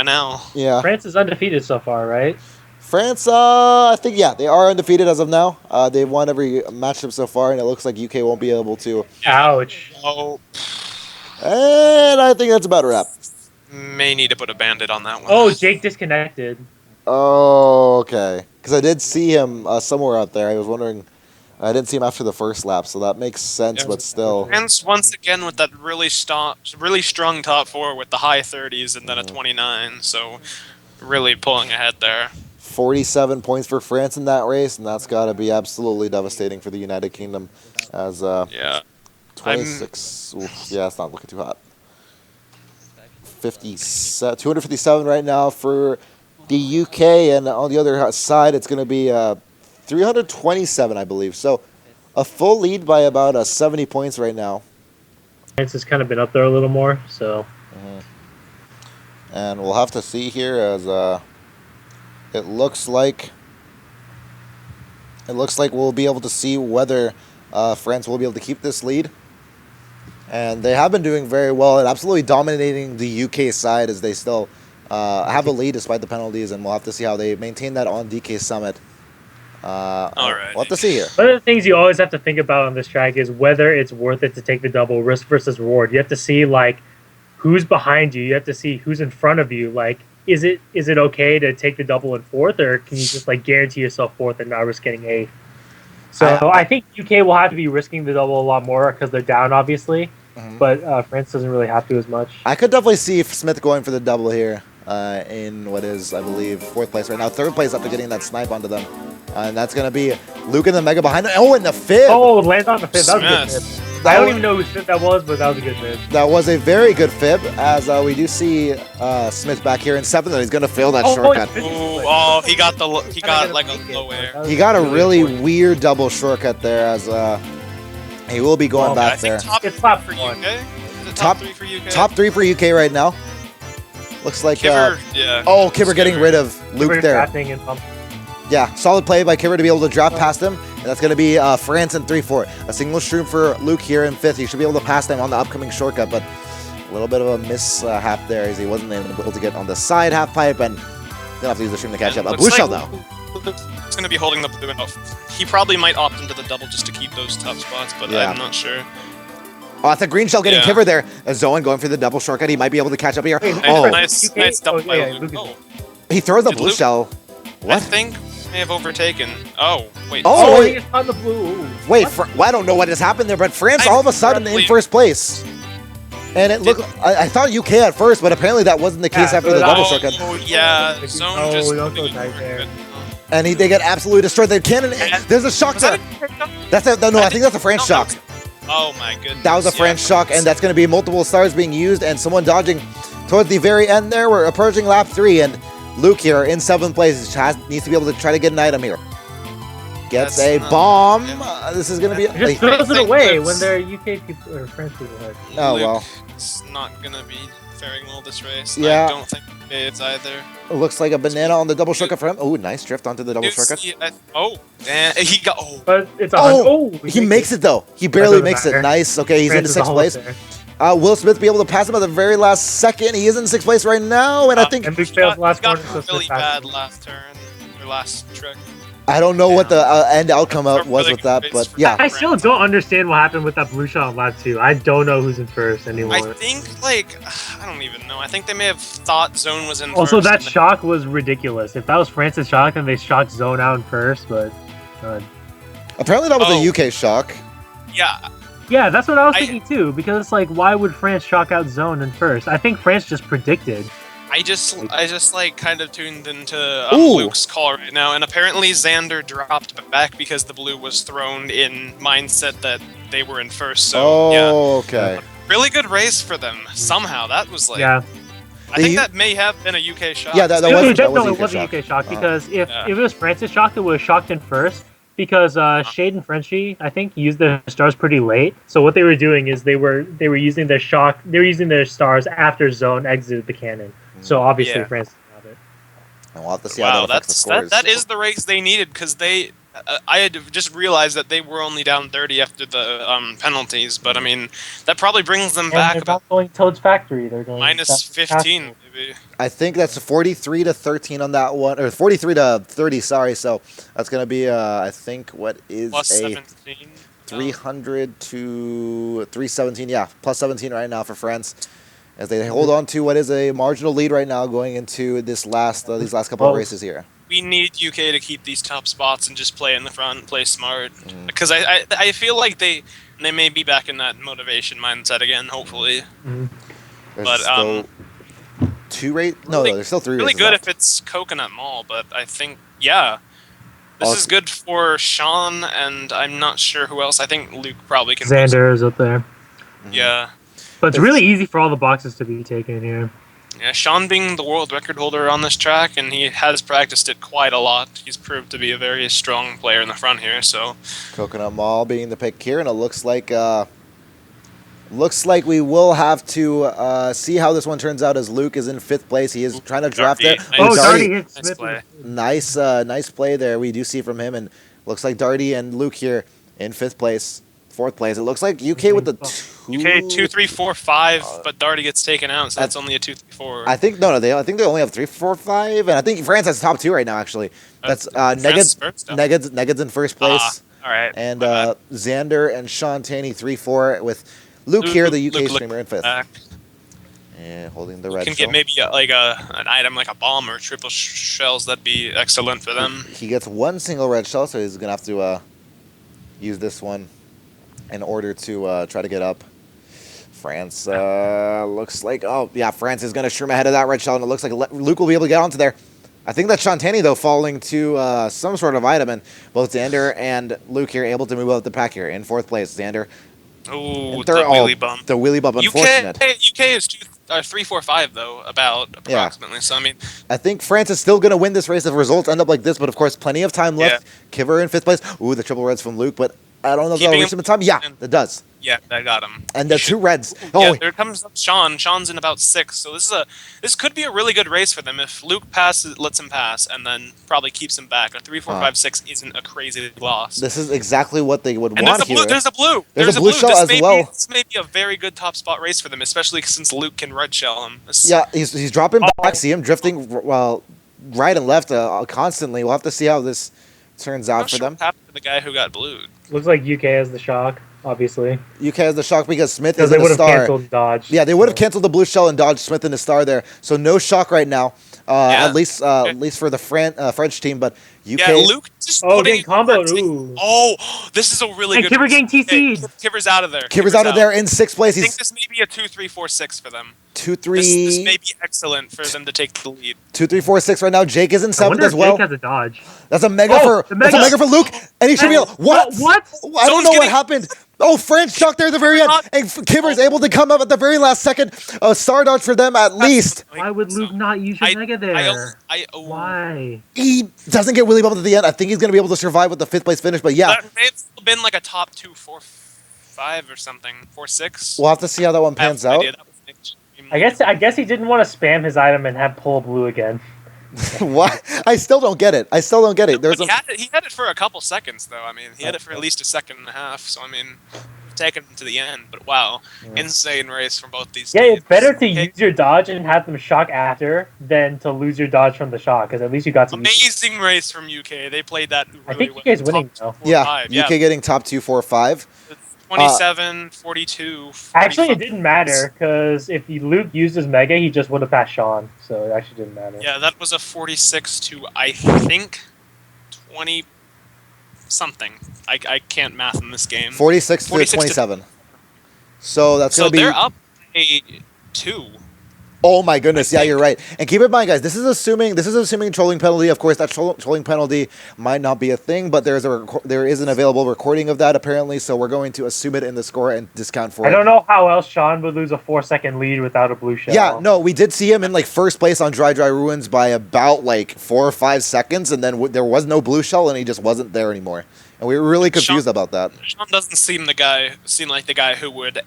now. Yeah. France is undefeated so far, right? France, I think, they are undefeated as of now. They've won every matchup so far, and it looks like UK won't be able to. Ouch. Oh. And I think that's about a wrap. may need to put a bandit on that one. Oh, Jake disconnected. Oh, okay. Because I did see him somewhere out there. I was wondering. I didn't see him after the first lap, so that makes sense. But still, France once again with that really strong top 4 with the high 30s and then a 29. So really pulling ahead there. 47 points for France in that race, and that's got to be absolutely devastating for the United Kingdom. As 26. Oof, yeah, it's not looking too hot. 257 right now for the UK, and on the other side, it's going to be 327, I believe. So a full lead by about 70 points right now. France has kind of been up there a little more, so. And we'll have to see here as it looks like we'll be able to see whether France will be able to keep this lead. And they have been doing very well and absolutely dominating the UK side as they still have a lead despite the penalties, and we'll have to see how they maintain that on DK Summit. All right. We'll have to see here. One of the things you always have to think about on this track is whether it's worth it to take the double, risk versus reward. You have to see like who's behind you. You have to see who's in front of you. Like, is it okay to take the double in fourth, or can you just like guarantee yourself fourth and not risk getting eighth? So I think UK will have to be risking the double a lot more because they're down, obviously. But France doesn't really have to as much. I could definitely see Smith going for the double here in what is, I believe, fourth place right now. Third place after getting that snipe onto them. And that's going to be Luke and the Mega behind them. Oh, and the fib! Oh, lands on the fib. That was a good fib. I don't even know whose fib that was, but that was a good fib. That was a very good fib, as we do see Smith back here in seventh, and he's going to fail that shortcut. He got like a low air. He got a really weird double shortcut there, as he will be going back there. It's top for UK. Is it top 3 for UK? Top 3 for UK right now. Looks like Kibber, oh, Kibber getting rid of Luke there. And yeah, solid play by Kibber to be able to drop past him. And that's going to be France in 3-4. A single shroom for Luke here in 5th. He should be able to pass them on the upcoming shortcut, but a little bit of a mishap there as he wasn't able to get on the side half pipe, and gonna have to use the shroom to catch up. A blue shell though. It's going to be holding the blue enough. He probably might opt into the double just to keep those top spots, but I'm not sure. Oh, that's a green shell getting Kibber there. Zoan going for the double shortcut. He might be able to catch up here. Nice double by Luke. He throws the blue shell. What? I think may have overtaken. Oh, wait. Oh, he on the blue. Wait, well, I don't know what has happened there, but France all of a sudden in first place. And it looked, I thought UK at first, but apparently that wasn't the case after the double shortcut. Oh, yeah. Zone just and they get absolutely destroyed. The cannon, there's a shock there. I think that's a France shock. Oh my goodness. That was a France shock, and that's going to be multiple stars being used, and someone dodging towards the very end there. We're approaching lap 3, and Luke here in 7th place needs to be able to try to get an item here. Gets a bomb. This is going to be... Just throws it away when they're UK people or French people. Oh, well. It's not going to be faring well this race. Yeah. I don't think it's either. It looks like a banana on the double shortcut for him. Oh, nice drift onto the double shortcut. He got... Oh. But it's he makes it, though. He barely makes it. Nice. Okay, he's into 6th place. Will Smith be able to pass him at the very last second? He is in 6th place right now, and I think... And Luke fails the last corner. Got a really bad last turn, or last trick. I don't know what the end outcome was with that, but yeah. I still don't understand what happened with that blue shot on lap 2. I don't know who's in first anymore. I think, I don't even know. I think they may have thought Zone was in also, first. Also, that shock was ridiculous. If that was France's shock, then they shocked Zone out in first, but... Apparently that was a UK shock. Yeah. Yeah, that's what I was thinking too, because it's like, why would France shock out Zone in first? I think France just predicted. I just kind of tuned into Luke's call right now, and apparently Xander dropped back because the blue was thrown in mindset that they were in first. So okay. Really good race for them. Somehow that was like. Yeah. I think that may have been a UK shock. Yeah, that was a UK shock because if it was France's shock, it was shocked in first. Because Shade and Frenchie, I think, used their stars pretty late. So what they were doing is they were using their shock. They were using their stars after Zone exited the cannon. So obviously France didn't have it. And we'll have to see how that affects the scores. That is the race they needed because they. I had just realized that they were only down 30 after the penalties, but I mean that probably brings them back. They're not going Toad's factory. They're going minus 15. Maybe. I think that's 43-13 on that one, or 43-30. Sorry, so that's gonna be I think what is plus 17. 300 to 317. Yeah, plus 17 right now for France. as they hold on to what is a marginal lead right now going into this these last couple of races here. We need UK to keep these top spots and just play in the front, play smart. Because I feel like they may be back in that motivation mindset again, hopefully. There's still 2 races. No, there's still 3 races. Really good left. if it's Coconut Mall, but I think, this is good for Sean, and I'm not sure who else. I think Luke probably can. Xander is up there. Yeah. But it's really easy for all the boxes to be taken here. Yeah, Sean being the world record holder on this track, and he has practiced it quite a lot. He's proved to be a very strong player in the front here. So, Coconut Mall being the pick here, and it looks like we will have to see how this one turns out. As Luke is in 5th place, he is trying to draft it. Darty hit Nice play. Nice play there. We do see from him, and looks like Darty and Luke here in 5th place. 4th place. It looks like UK with the UK 2, 3, 4, 5, but Darty gets taken out, so that's only a 2, 3, 4. I think I think they only have 3, 4, 5, and I think France has top 2 right now. Actually, that's Negad's in 1st place. All right. And Xander and Sean Taney 3, 4 with Luke here, the UK streamer in 5th. And holding the red can shell. get maybe an item like a bomb or triple shells. That'd be excellent for them. He gets 1 single red shell, so he's gonna have to use this one in order to try to get up. France looks like, France is going to shroom ahead of that red shell, and it looks like Luke will be able to get onto there. I think that's Shantani, though, falling to some sort of item, and both Xander and Luke here able to move up the pack here in 4th place. Xander. Oh, the wheelie bump. The wheelie bump, unfortunate. UK is 3, 4, 5, though, approximately. Yeah. So, I mean, I think France is still going to win this race if results end up like this, but of course, plenty of time left. Yeah. Kiver in 5th place. Ooh, the triple reds from Luke, but I don't know if that'll reach him in time. Yeah, it does. Yeah, I got him. And the 2 reds. Yeah, there comes Sean. Sean's in about 6, so this could be a really good race for them if Luke lets him pass, and then probably keeps him back. A 3, 4, 5, 6 isn't a crazy loss. This is exactly what they would want here. There's a blue. There's a blue shell as well. This may be a very good top spot race for them, especially since Luke can red shell him. Yeah, he's dropping back. See him drifting right and left constantly. We'll have to see how this turns out for them. What happened to the guy who got blued? Looks like UK has the shock. Obviously, UK has the shock because Smith is in the star. They would have canceled Dodge. Yeah, they would have canceled the blue shell and dodged Smith in the star there. So no shock right now, at least for the French team. But UK. Yeah, Luke just putting combo. This is a really good. Kiver getting TC'd. Kiver's out of there. Kiver's out of there in 6th place. I think this may be a 2, 3, 4, 6 for them. 2, 3. This may be excellent for them to take the lead. 2, 3, 4, 6 right now. Jake is in 7th as well. Jake has a dodge. That's a mega for Luke, and he should be able. What? I don't know what happened. Oh, France shocked there at the very end, and Kiver is able to come up at the very last second. A star dodge for them at least. Why would Luke not use your mega there? Why? He doesn't get Willy bumped at the end. I think he's going to be able to survive with the 5th place finish, but yeah. That may have been like a top 2, 4, 5 or something. 4, 6. We'll have to see how that one pans out. I guess he didn't want to spam his item and have pull blue again. What? I still don't get it. He had it for a couple seconds, though. I mean, he had it for at least a second and a half. So, I mean, taking him to the end. But wow, insane race from both these teams. It's better to use your dodge and have them shock after than to lose your dodge from the shock, because at least you got some. Amazing race from UK. They played that really I think UK's winning, though. UK getting top 2, 4, 5. 27, 42, 45. Actually, it didn't matter, because if Luke used his mega, he just would have passed Sean, so it actually didn't matter. Yeah, that was a 46 to, I think, 20 something. I can't math in this game. 46 to 27. So that's going to be... So they're up a 2. Oh my goodness! Yeah, you're right. And keep in mind, guys, this is assuming trolling penalty. Of course, that trolling penalty might not be a thing, but there is an available recording of that apparently. So we're going to assume it in the score and discount for it. I don't know how else Sean would lose a 4-second lead without a blue shell. Yeah, no, we did see him in like 1st place on Dry Ruins by about like 4 or 5 seconds, and then there was no blue shell, and he just wasn't there anymore. And we were really confused about that. Sean doesn't seem like the guy who would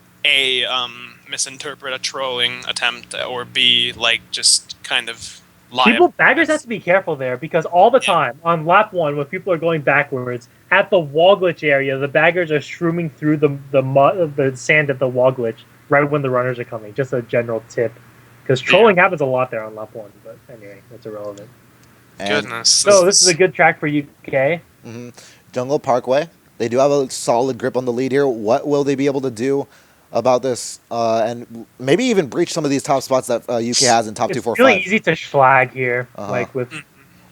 misinterpret a trolling attempt, or B, like, just kind of lie. Baggers have to be careful there, because all the time on lap 1, when people are going backwards at the wall glitch area, the baggers are shrooming through the sand at the wall glitch right when the runners are coming. Just a general tip, because trolling happens a lot there on lap 1. But anyway, that's irrelevant. Goodness. So this is a good track for UK. Jungle Parkway. They do have a solid grip on the lead here. What will they be able to do about this and maybe even breach some of these top spots that UK has in top It's 2, 4, really 5. easy to schlag here, Uh-huh. like with.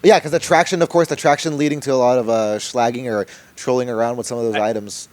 Yeah, because the traction, of course, the traction leading to a lot of schlagging or trolling around with some of those items.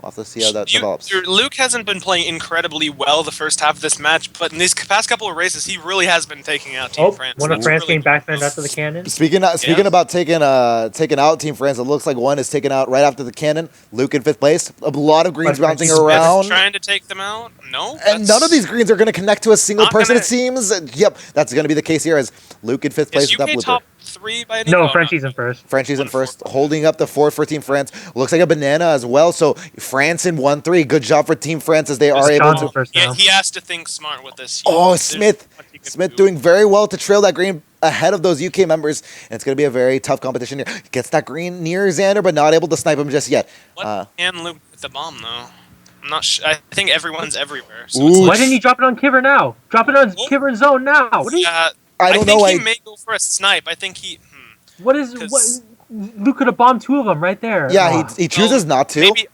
We'll have to see how that develops. Luke hasn't been playing incredibly well the first half of this match, but in these past couple of races, he really has been taking out Team France. One of That's France really getting backfanned after the cannon. Speaking about taking out Team France, it looks like one is taken out right after the cannon. Luke in 5th place. A lot of greens bouncing around. Trying to take them out? No. And none of these greens are going to connect to a single person, gonna... it seems. Yep, that's going to be the case here as Luke in 5th place is with that UK blooper. top 3 by any No, Frenchie's in first. Frenchie's in first, holding up the fort for Team France. Looks like a banana as well. So France in 1-3. Good job for Team France as they are able to. Yeah, he has to think smart with this. Smith doing very well to trail that green ahead of those UK members. And it's going to be a very tough competition here. Gets that green near Xander, but not able to snipe him just yet. What can Luke with the bomb, though? I'm not sure. I think everyone's everywhere. So Why didn't he drop it on Kiver now? Drop it on Kiver zone now. I don't know. I think he may go for a snipe. I think he... What? Luke could have bombed 2 of them right there. Yeah, he chooses not to. Maybe,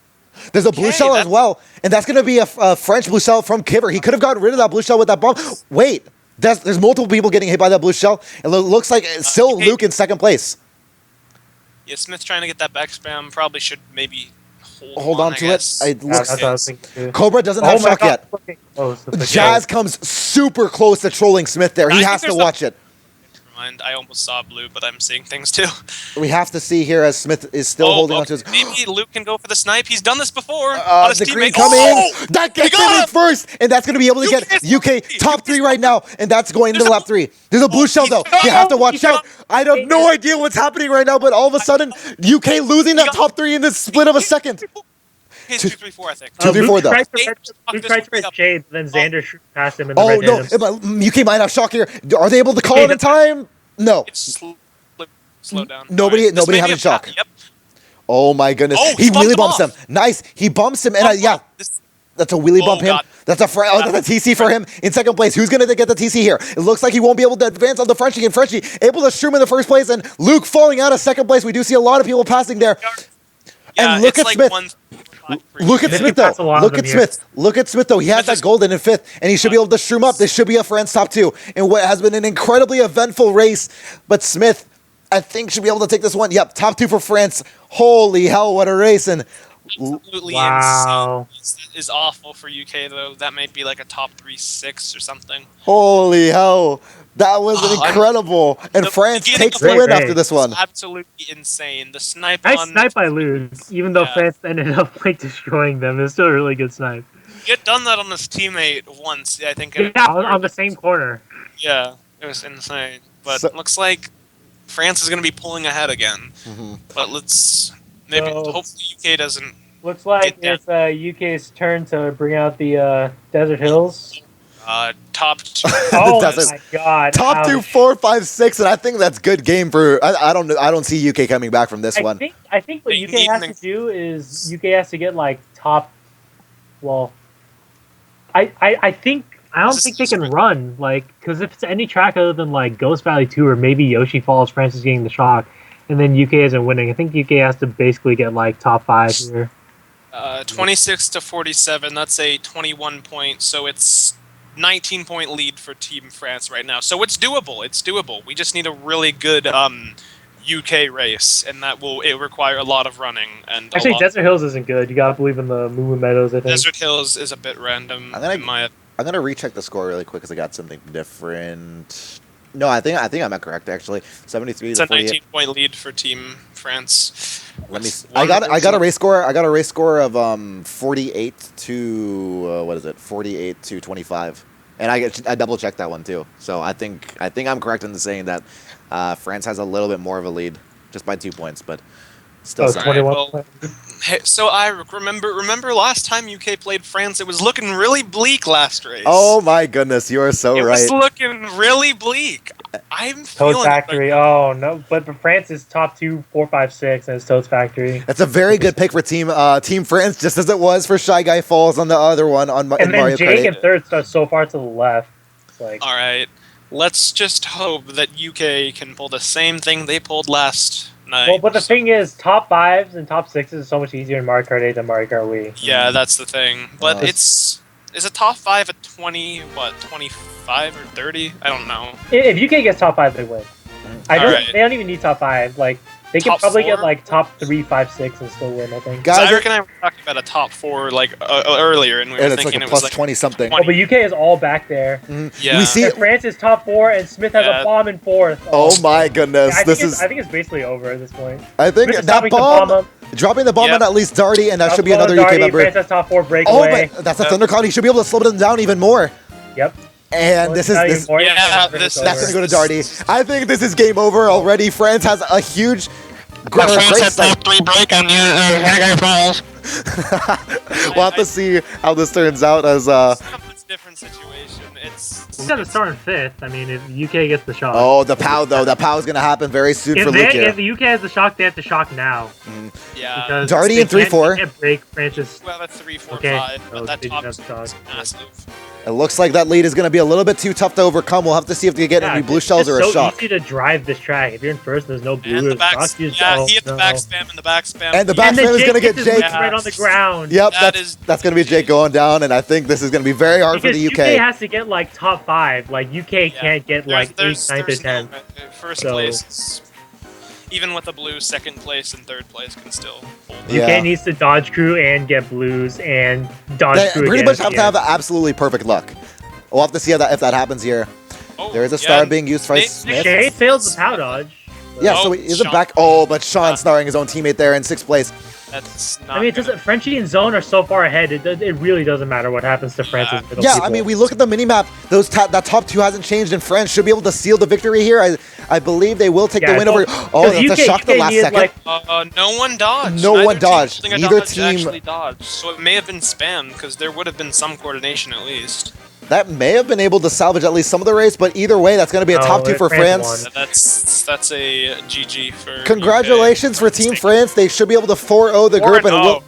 there's a blue shell as well, and that's going to be a French blue shell from Kiver. He could have gotten rid of that blue shell with that bomb. Wait, there's multiple people getting hit by that blue shell. It looks like still Luke in 2nd place. Yeah, Smith trying to get that back spam. Probably should maybe hold on to it. It looks Cobra doesn't have shock yet. Jazz comes super close to trolling Smith there. He has to watch it. I almost saw blue, but I'm seeing things too. We have to see here as Smith is still holding on to his... Maybe Luke can go for the snipe. He's done this before. On his the teammate. green coming in. That gets him in first. And that's going to be able to get UK top 3 right now. And that's going into lap 3. There's a blue shell, though. You have to watch out. I have no idea what's happening right now, but all of a sudden, UK losing that top 3 in this split of a second. He's 2, 3, 4, I think. 2, 3, 4, though. Luke tried to press Shade, then Xander shoot past him in the no. UK might have shock here. Are they able to call it in time? No. Slow down. Nobody having shock. Yep. Oh my goodness. He wheelie bumps him. Nice. He bumps him. And that's a wheelie bump him. That's a TC for him in 2nd place. Who's going to get the TC here? It looks like he won't be able to advance on the Frenchie. And Frenchie able to shroom in the 1st place. And Luke falling out of 2nd place. We do see a lot of people passing there. Yeah, and look at Smith. Look at Smith, though. Look at Smith, though. He has that golden in 5th, and he should be able to shroom up. This should be a France top 2 in what has been an incredibly eventful race. But Smith, I think, should be able to take this one. Yep, top 2 for France. Holy hell, what a race. And absolutely insane. Is awful for UK, though. That might be like a top 3-6 or something. Holy hell. That was incredible. And France takes the win after this one. Absolutely insane. The snipe nice snipe by Luke, even though France ended up destroying them. It's still a really good snipe. He had done that on his teammate once, I think. On the same corner. Yeah, it was insane. But looks like France is going to be pulling ahead again. But hopefully UK doesn't. Looks like it's UK's turn to bring out the Desert Hills. Top 2. Oh my God! Top 2, 4, 5, 6, and I think that's good game for. I don't see UK coming back from this one. I think what UK has to do is UK has to get top. Well, I don't think they can run because if it's any track other than Ghost Valley 2 or maybe Yoshi Falls, France is getting the shock, and then UK isn't winning. I think UK has to basically get top 5 here. 26 to 47. That's a 21 point. So it's 19-point lead for Team France right now. So it's doable. It's doable. We just need a really good UK race, and that will require a lot of running. And actually, Desert Hills isn't good. You gotta believe in the Moo Meadows. I think Desert Hills is a bit random. I'm gonna recheck the score really quick because I got something different. No, I think I'm correct actually. 73 to 48. It's a 19-point lead for Team France. Let me. I got a race score. I got a race score of 48 to 48 to 25, and I double checked that one too. So I think I'm correct in saying that France has a little bit more of a lead just by 2 points, but still. 21. So I remember last time UK played France, it was looking really bleak last race. Oh my goodness, you are so right. It was looking really bleak. I'm feeling Toad's Factory. Oh no, but France is top 2, 4, 5, 6, and it's Toad's Factory. That's a very good pick for Team France, just as it was for Shy Guy Falls on the other one on Mario Kart. And then Jake in 3rd starts so far to the left. It's all right, let's just hope that UK can pull the same thing they pulled last night. Well, but the thing is, top 5s and top 6s is so much easier in Mario Kart 8 than Mario Kart Wii. Yeah, that's the thing. But it's is a top 5 at 25 or 30? I don't know. If UK gets top 5, they win. Alright. They don't even need top 5. Like they can Top probably 4? get like top 3, 5, 6 and still win. I think. Guys, Eric and I were talking about a top 4 like earlier, and we were and it's like thinking a it was plus like 20 something. 20. Oh, but UK is all back there. Yeah. We see. And France is top 4, and Smith has a bomb in 4th. Oh my goodness, I this think is. I think it's basically over at this point. I think Smith is that dropping the bomb, up. dropping the bomb Yep. on at least Darty, and that Drops should be the bomb another on UK Darty, member. France has top 4 Oh, breakaway. but that's a Thundercloud. He should be able to slow them down even more. Yep. And this is Not this. even more. Yeah, It's this- That's over. gonna go to Darty. I think this is game over already. France has a huge. Great start. 3 break on your Falls. We'll have to see how this turns out as It's a different situation. It's He's got to start in 5th. I mean, if UK gets the shock. oh, the POW though. The POW is gonna happen very soon for Luke here. If the UK has the shock, they have to shock now. yeah. Because Darty they in 3-4. can't break Francis. We have a 3, 4, Okay. 5, Oh, but that they top have six shock. is massive. It looks like that lead is gonna be a little bit too tough to overcome. We'll have to see if they get any blue shells or a It's so shock. easy to drive this track. If you're in 1st, there's no blue And the or back, shock. You just- yeah, oh, he hit the no. back spam and the back spam. And the He- back And then spam is Jake gonna get gets his Jake. legs right on the ground. Yep, That is- that's gonna be Jake going down, and I think this is gonna be very hard for Because the UK UK. has to get like top 5. Like UK Yeah. can't get like 8th, 9th, or there's 10th. no, first So- place, even with the blue, 2nd place and 3rd place can still hold. Yeah. UK needs to dodge crew and get blues and dodge They crew pretty again much at have the to have end. absolutely perfect luck. We'll have to see how if that happens here. Oh, There is a yeah, star being used for Nate- Smith. Shade fails the pow dodge. Yeah, so Oh, he isn't Sean. back. Oh, but Sean starring his own teammate there in 6th place. That's not I mean, it gonna- doesn't. Frenchie and Zone are so far ahead. It really doesn't matter what happens to France's middle Yeah, people. I mean, we look at the minimap. That top 2 hasn't changed, and France should be able to seal the victory here. I believe they will take the Yeah, win so- over. Oh, because that's a shock the last needed, second. like, no one dodged. No Neither one team dodged. holding a Neither dodge team- actually dodged. So it may have been spammed because there would have been some coordination at least. That may have been able to salvage at least some of the race, but either way, that's going to be a No, top 2 for France France. won. That's a GG for. Congratulations for Team France. They should be able to 4-0 the group and 4-0.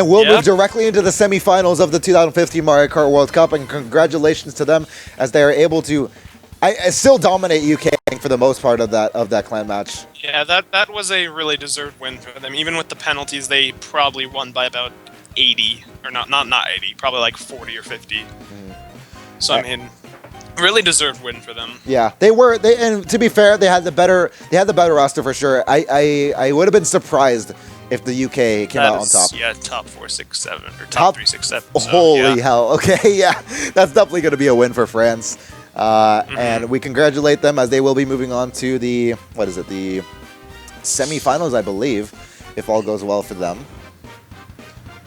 will move Yep. directly into the semifinals of the 2015 Mario Kart World Cup. And congratulations to them as they are able to I still dominate UK for the most part of that clan match. Yeah, that was a really deserved win for them. Even with the penalties, they probably won by about 80, or not 80, probably like 40 or 50. So I mean, really deserved win for them. Yeah, and to be fair, they had the better roster for sure. I would have been surprised if the UK came out on top. Yeah, top 4, 6, 7, or top 3, 6, 7. So, Holy yeah. hell! Okay, yeah, that's definitely going to be a win for France, and we congratulate them as they will be moving on to the semifinals, I believe, if all goes well for them.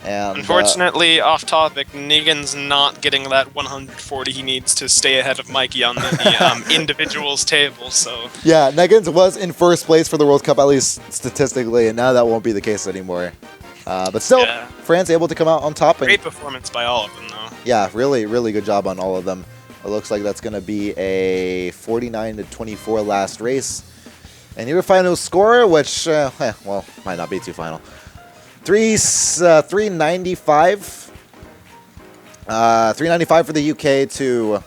And Unfortunately, off topic, Negan's not getting that 140 he needs to stay ahead of Mikey on the individuals table. So yeah, Negans was in first place for the World Cup, at least statistically, and now that won't be the case anymore. But still, Yeah. France able to come out on top. And great performance by all of them, though. yeah, really, really good job on all of them. It looks like that's going to be a 49-24 last race. And your final score, which, well, might not be too final. 395. 395 for the UK to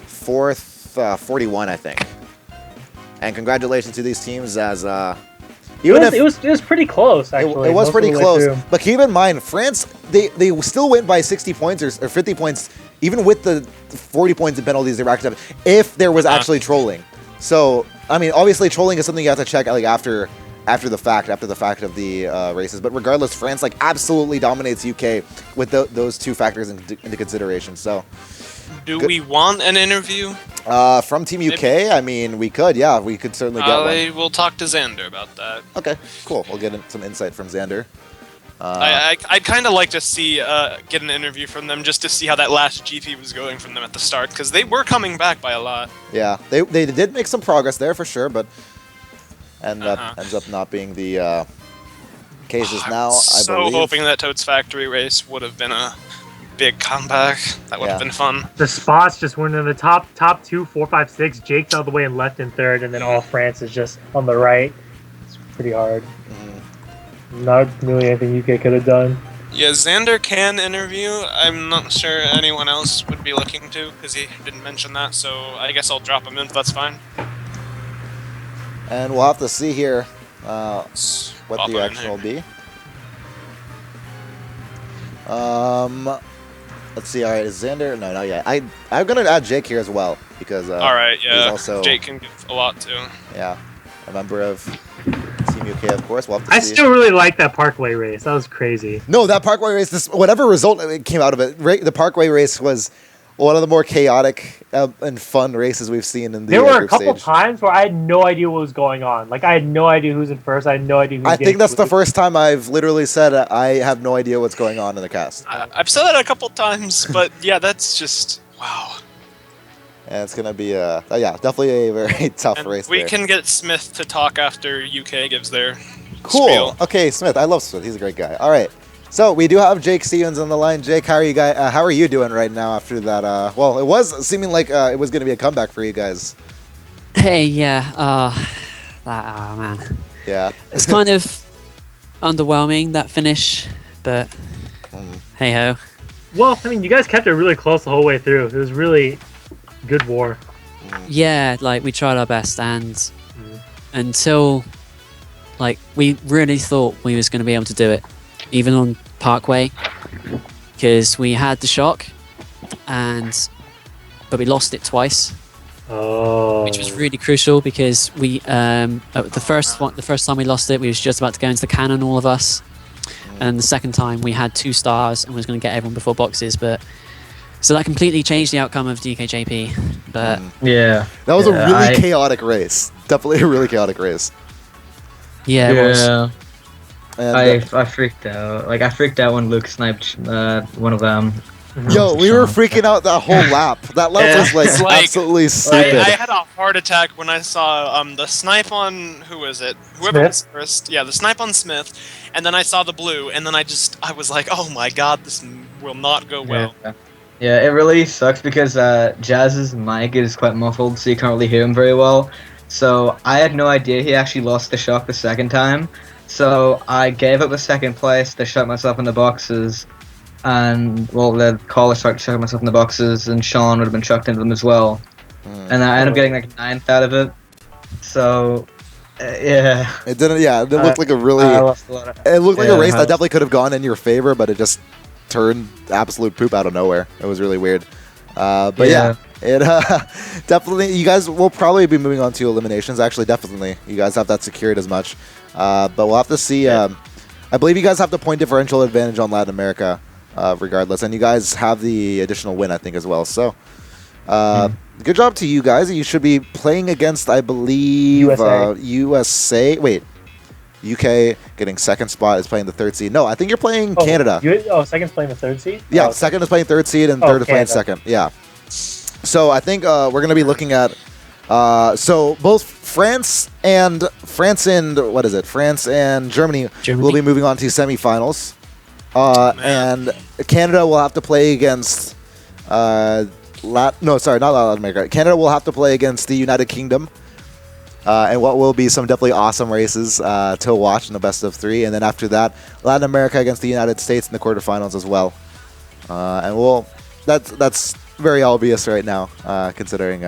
4th, 41, I think. And congratulations to these teams as It was pretty close, actually. it was most pretty of the way close. through. But keep in mind, France, they still win by 60 points or 50 points, even with the 40 points in penalties they racked up, if there was actually trolling. So, I mean, obviously trolling is something you have to check like after the fact of the races. But regardless, France like absolutely dominates UK with those two factors into consideration. So, Do we want an interview? from Team UK, I mean, we could certainly get one. We'll talk to Xander about that. Okay, cool. We'll get some insight from Xander. I'd kind of like to see get an interview from them just to see how that last GP was going from them at the start, because they were coming back by a lot. Yeah, they did make some progress there for sure, but ends up not being the cases now. I So believe. hoping that Toad's Factory race would have been a big comeback. That would have Yeah. been fun. The spots just went in the top 2, 4, 5, 6. Jake's all the way in left and third, and then all France is just on the right. It's pretty hard. Not really anything UK could have done. Yeah, Xander can interview. I'm not sure anyone else would be looking to, because he didn't mention that, so I guess I'll drop him in if that's fine. And we'll have to see here what Pop the him in action here. will be. Let's see. All right, is Xander? No, not yet. I'm gonna add Jake here as well because All right, yeah. he's also Jake can give a lot too. yeah a member of Team UK, of course. We'll have to I see. still really like that Parkway race. That was crazy. No, that Parkway race. Whatever result it came out of it, the Parkway race was one of the more chaotic and fun races we've seen in the There were a group couple stage. times where I had no idea what was going on. Like I had no idea who's in first. I had no idea who. I think that's the first time I've literally said I have no idea what's going on in the cast. I've said that a couple times, but yeah, that's just wow. And it's gonna be definitely a very tough And race. we there. can get Smith to talk after UK gives their Cool. spiel. Okay, Smith. I love Smith. He's a great guy. All right. So we do have Jake Stevens on the line. Jake, how are you doing right now after that? Well, it was seeming like it was going to be a comeback for you guys. Hey, yeah. Man, Yeah. it's kind of underwhelming, that finish, but hey ho. Well, I mean, you guys kept it really close the whole way through. It was really good war. Yeah, like we tried our best, and until like we really thought we was going to be able to do it, even on Parkway, because we had the shock, but we lost it twice, Oh. which was really crucial because we the first time we lost it, we was just about to go into the cannon, all of us, and the second time we had 2 stars and was going to get everyone before boxes, but. So that completely changed the outcome of DKJP, but Yeah. That was a Yeah, really chaotic race. Definitely a really chaotic race. yeah, it was. Yeah. And, I freaked out. Like I freaked out when Luke sniped one of them. yo, we were freaking out that whole lap. That lap Yeah. was like, It's like- absolutely stupid. I had a heart attack when I saw the snipe on who was it? Whoever was first. Yeah, the snipe on Smith, and then I saw the blue, and then I was like, oh my god, this will not go well. Yeah, it really sucks because Jazz's mic is quite muffled, so you can't really hear him very well. So I had no idea he actually lost the shock the second time. So I gave up the second place to shut myself in the boxes, and well, the caller started chucking myself in the boxes, and Sean would have been chucked into them as well. And I ended up getting like 9th out of it. So yeah, It didn't. Yeah, it looked like a really. I lost a lot of. It looked like Yeah, a race I- that definitely could have gone in your favor, but it just turned absolute poop out of nowhere. It was really weird. But yeah, it definitely. You guys will probably be moving on to eliminations. Actually, definitely, you guys have that secured as much. But we'll have to see. I believe you guys have the point differential advantage on Latin America, regardless, and you guys have the additional win, I think, as well. So, good job to you guys. You should be playing against, I believe, USA. Wait. UK getting second spot is playing the 3rd seed. No, I think you're playing Canada. Second's playing the 3rd seed? Yeah, Oh, second is playing 3rd seed and third is playing Canada. second. Yeah. So I think we're going to be looking at so both France and what is it? France and Germany will be moving on to semifinals. And Canada will have to play against not Latin America. Canada will have to play against the United Kingdom. And what will be some definitely awesome races to watch in the best of 3. And then after that, Latin America against the United States in the quarterfinals as well. And that's very obvious right now, considering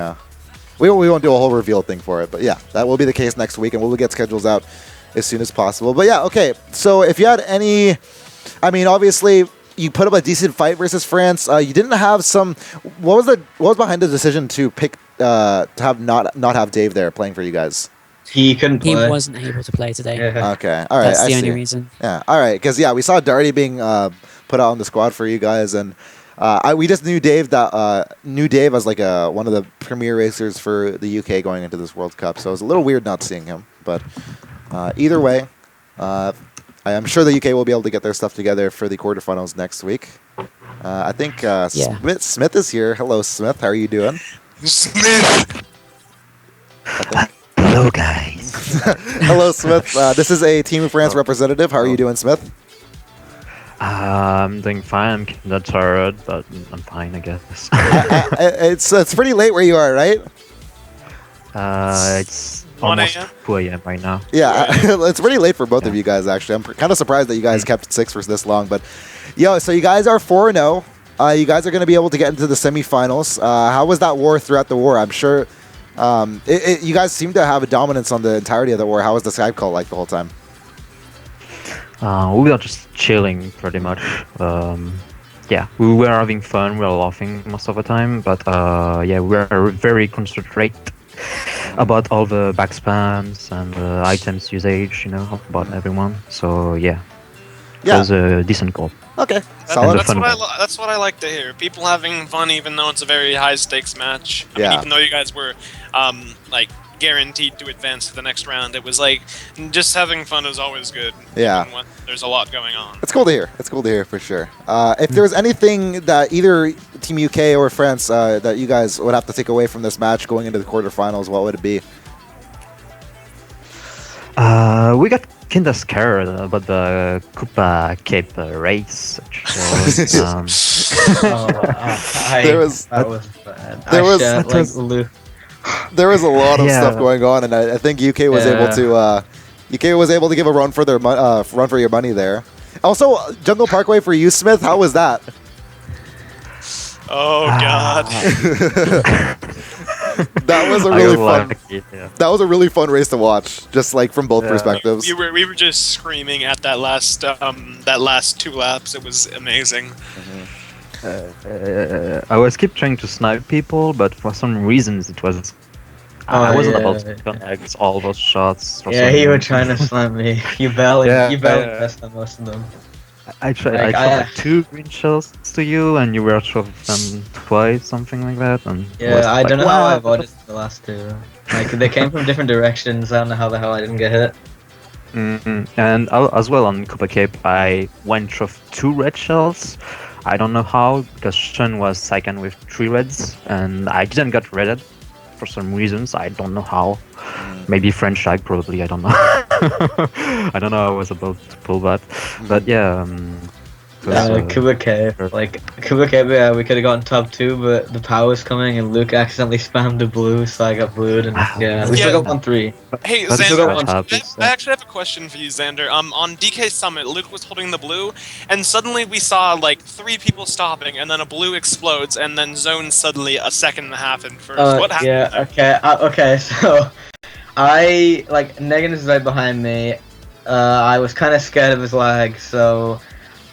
we won't do a whole reveal thing for it. But yeah, that will be the case next week, and we'll get schedules out as soon as possible. But yeah, okay. So if you had any, I mean, obviously you put up a decent fight versus France. You didn't have some. What was behind the decision to pick to have not have Dave there playing for you guys? He couldn't play. He wasn't able to play today. Yeah. Okay, all right. That's the I only see. reason. Yeah, all right. Because we saw Darty being put out on the squad for you guys, and we just knew Dave as like one of the premier racers for the UK going into this World Cup. So it was a little weird not seeing him. But either way, I am sure the UK will be able to get their stuff together for the quarterfinals next week. I think Smith is here. Hello, Smith. How are you doing? Smith. Hello, guys. Hello, Smith. This is a Team France representative. How are you doing, Smith? I'm doing fine. I'm not tired, but I'm fine, I guess. It's pretty late where you are, right? It's 1 almost a.m.? 2 a.m. right now. Yeah, it's pretty late for both of you guys, actually. I'm kind of surprised that you guys kept 6 for this long. But, so you guys are 4-0. You guys are going to be able to get into the semifinals. How was that war throughout the war? I'm sure you guys seem to have a dominance on the entirety of the war. How was the Skype call like the whole time? We are just chilling, pretty much. yeah, we were having fun, we were laughing most of the time, but yeah, we were very concentrate about all the back spams and items usage, you know, about everyone. So yeah, it Yeah. was a decent goal. Okay. And Solid. the fun goal. That's what I like to hear. People having fun, even though it's a very high stakes match. I mean, Yeah. even though you guys were like guaranteed to advance to the next round, it was like just having fun is always good. Yeah. Even when there's a lot going on. It's cool to hear. It's cool to hear for sure. If there was anything that either Team UK or France that you guys would have to take away from this match going into the quarterfinals, what would it be? We got kinda scared about the Coupa Cape race. So, There was- that was bad. there I was- shat, that like, was- Luke. There was a lot of Yeah. stuff going on, and I think UK was able to give a run for their run for your money there. Also, Jungle Parkway for you, Smith. How was that? Oh God. That was a I really got fun. lucky, yeah. That was a really fun race to watch, just like from both Yeah. perspectives. we were just screaming at that last 2 laps. It was amazing. I was keep trying to snipe people, but for some reasons it was. I wasn't yeah. able to connect all those shots. for Yeah, some you were reason. trying to slam me. You barely Yeah, missed on most of them. I tried. Like, I shot like 2 green shells to you, and you were shot them twice, something like that. And it was Yeah, I like, don't know how I "Wow." avoided the last two. Like, they came from different directions. I don't know how the hell I didn't get hit. And as well on Coupa Cape, I went through 2 red shells. I don't know how, because Sean was second with 3 reds, and I didn't get redded for some reasons. I don't know how. Maybe French tag, probably. I don't know. I don't know. I was about to pull that, but yeah. it was, Kuba Cave. Like, Kuba Cave, yeah, we could have gotten top 2, but the power was coming and Luke accidentally spammed the blue, so I got blued, and yeah, we still got 1-3. Hey, That's Xander, what happens. I actually have a question for you, Xander. On DK Summit, Luke was holding the blue, and suddenly we saw like 3 people stopping, and then a blue explodes, and then Zone suddenly a second and a half in first. What happened? Yeah, there? okay, so Negan is right behind me. I was kind of scared of his lag, so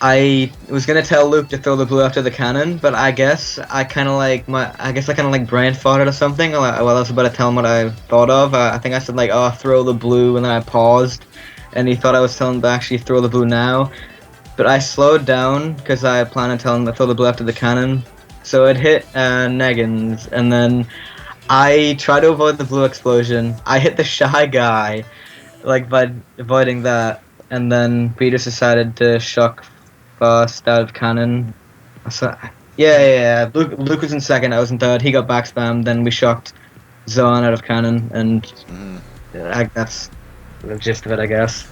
I was gonna tell Luke to throw the blue after the cannon, but I guess I kind of like brain farted or something. While I was about to tell him what I thought of, I think I said like, "Oh, throw the blue," and then I paused, and he thought I was telling him to actually throw the blue now. But I slowed down because I planned on telling him to throw the blue after the cannon, so it hit Negan's, and then I tried to avoid the blue explosion. I hit the shy guy, like by avoiding that, and then Peters decided to shock first out of cannon. So, yeah. Luke was in second, I was in third. He got back spammed, then we shocked Zone out of cannon, and that's the gist of it, I guess.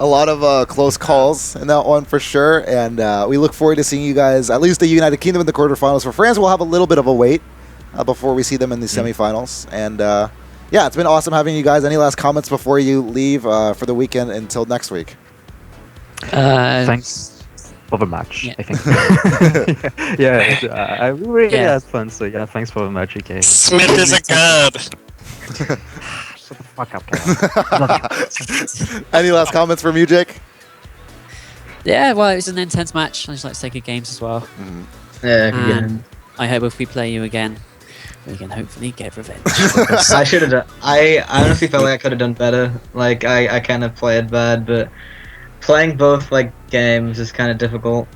A lot of close calls in that one for sure, and we look forward to seeing you guys, at least the United Kingdom in the quarterfinals. For France, we'll have a little bit of a wait before we see them in the semifinals. And yeah, it's been awesome having you guys. Any last comments before you leave for the weekend until next week? Thanks for the match. Yeah. I think. I really had fun. So yeah, thanks for the match, EK. Smith is a god. Shut the fuck up, Kyle. Any last comments from you, Jake? Yeah, well, it was an intense match. I just like to say good games as well. Yeah, And I hope if we play you again, we can hopefully get revenge. I should have done. I honestly felt like I could have done better. Like I kind of played bad, but playing both like games is kind of difficult.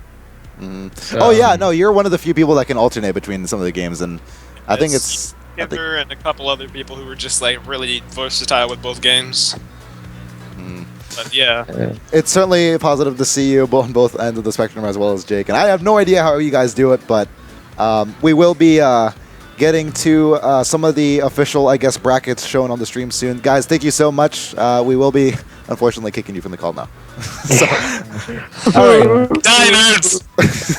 So, Oh yeah, no, you're one of the few people that can alternate between some of the games, and I think it's. Skipper and a couple other people who were just like really versatile with both games. But yeah. It's certainly positive to see you on both ends of the spectrum as well as Jake. And I have no idea how you guys do it, but we will be getting to some of the official, I guess, brackets shown on the stream soon. Guys, thank you so much. We will be, unfortunately, kicking you from the call now. So, Diamonds!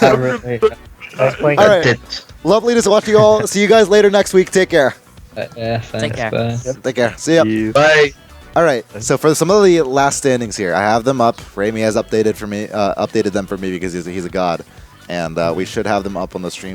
all right. Lovely to watch you all. See you guys later next week. Take care. Yeah, thanks. Take care. Bye. Take care. See ya. Bye. All right. So for some of the last standings here, I have them up. Raimi has updated them for me because he's a god, and we should have them up on the stream.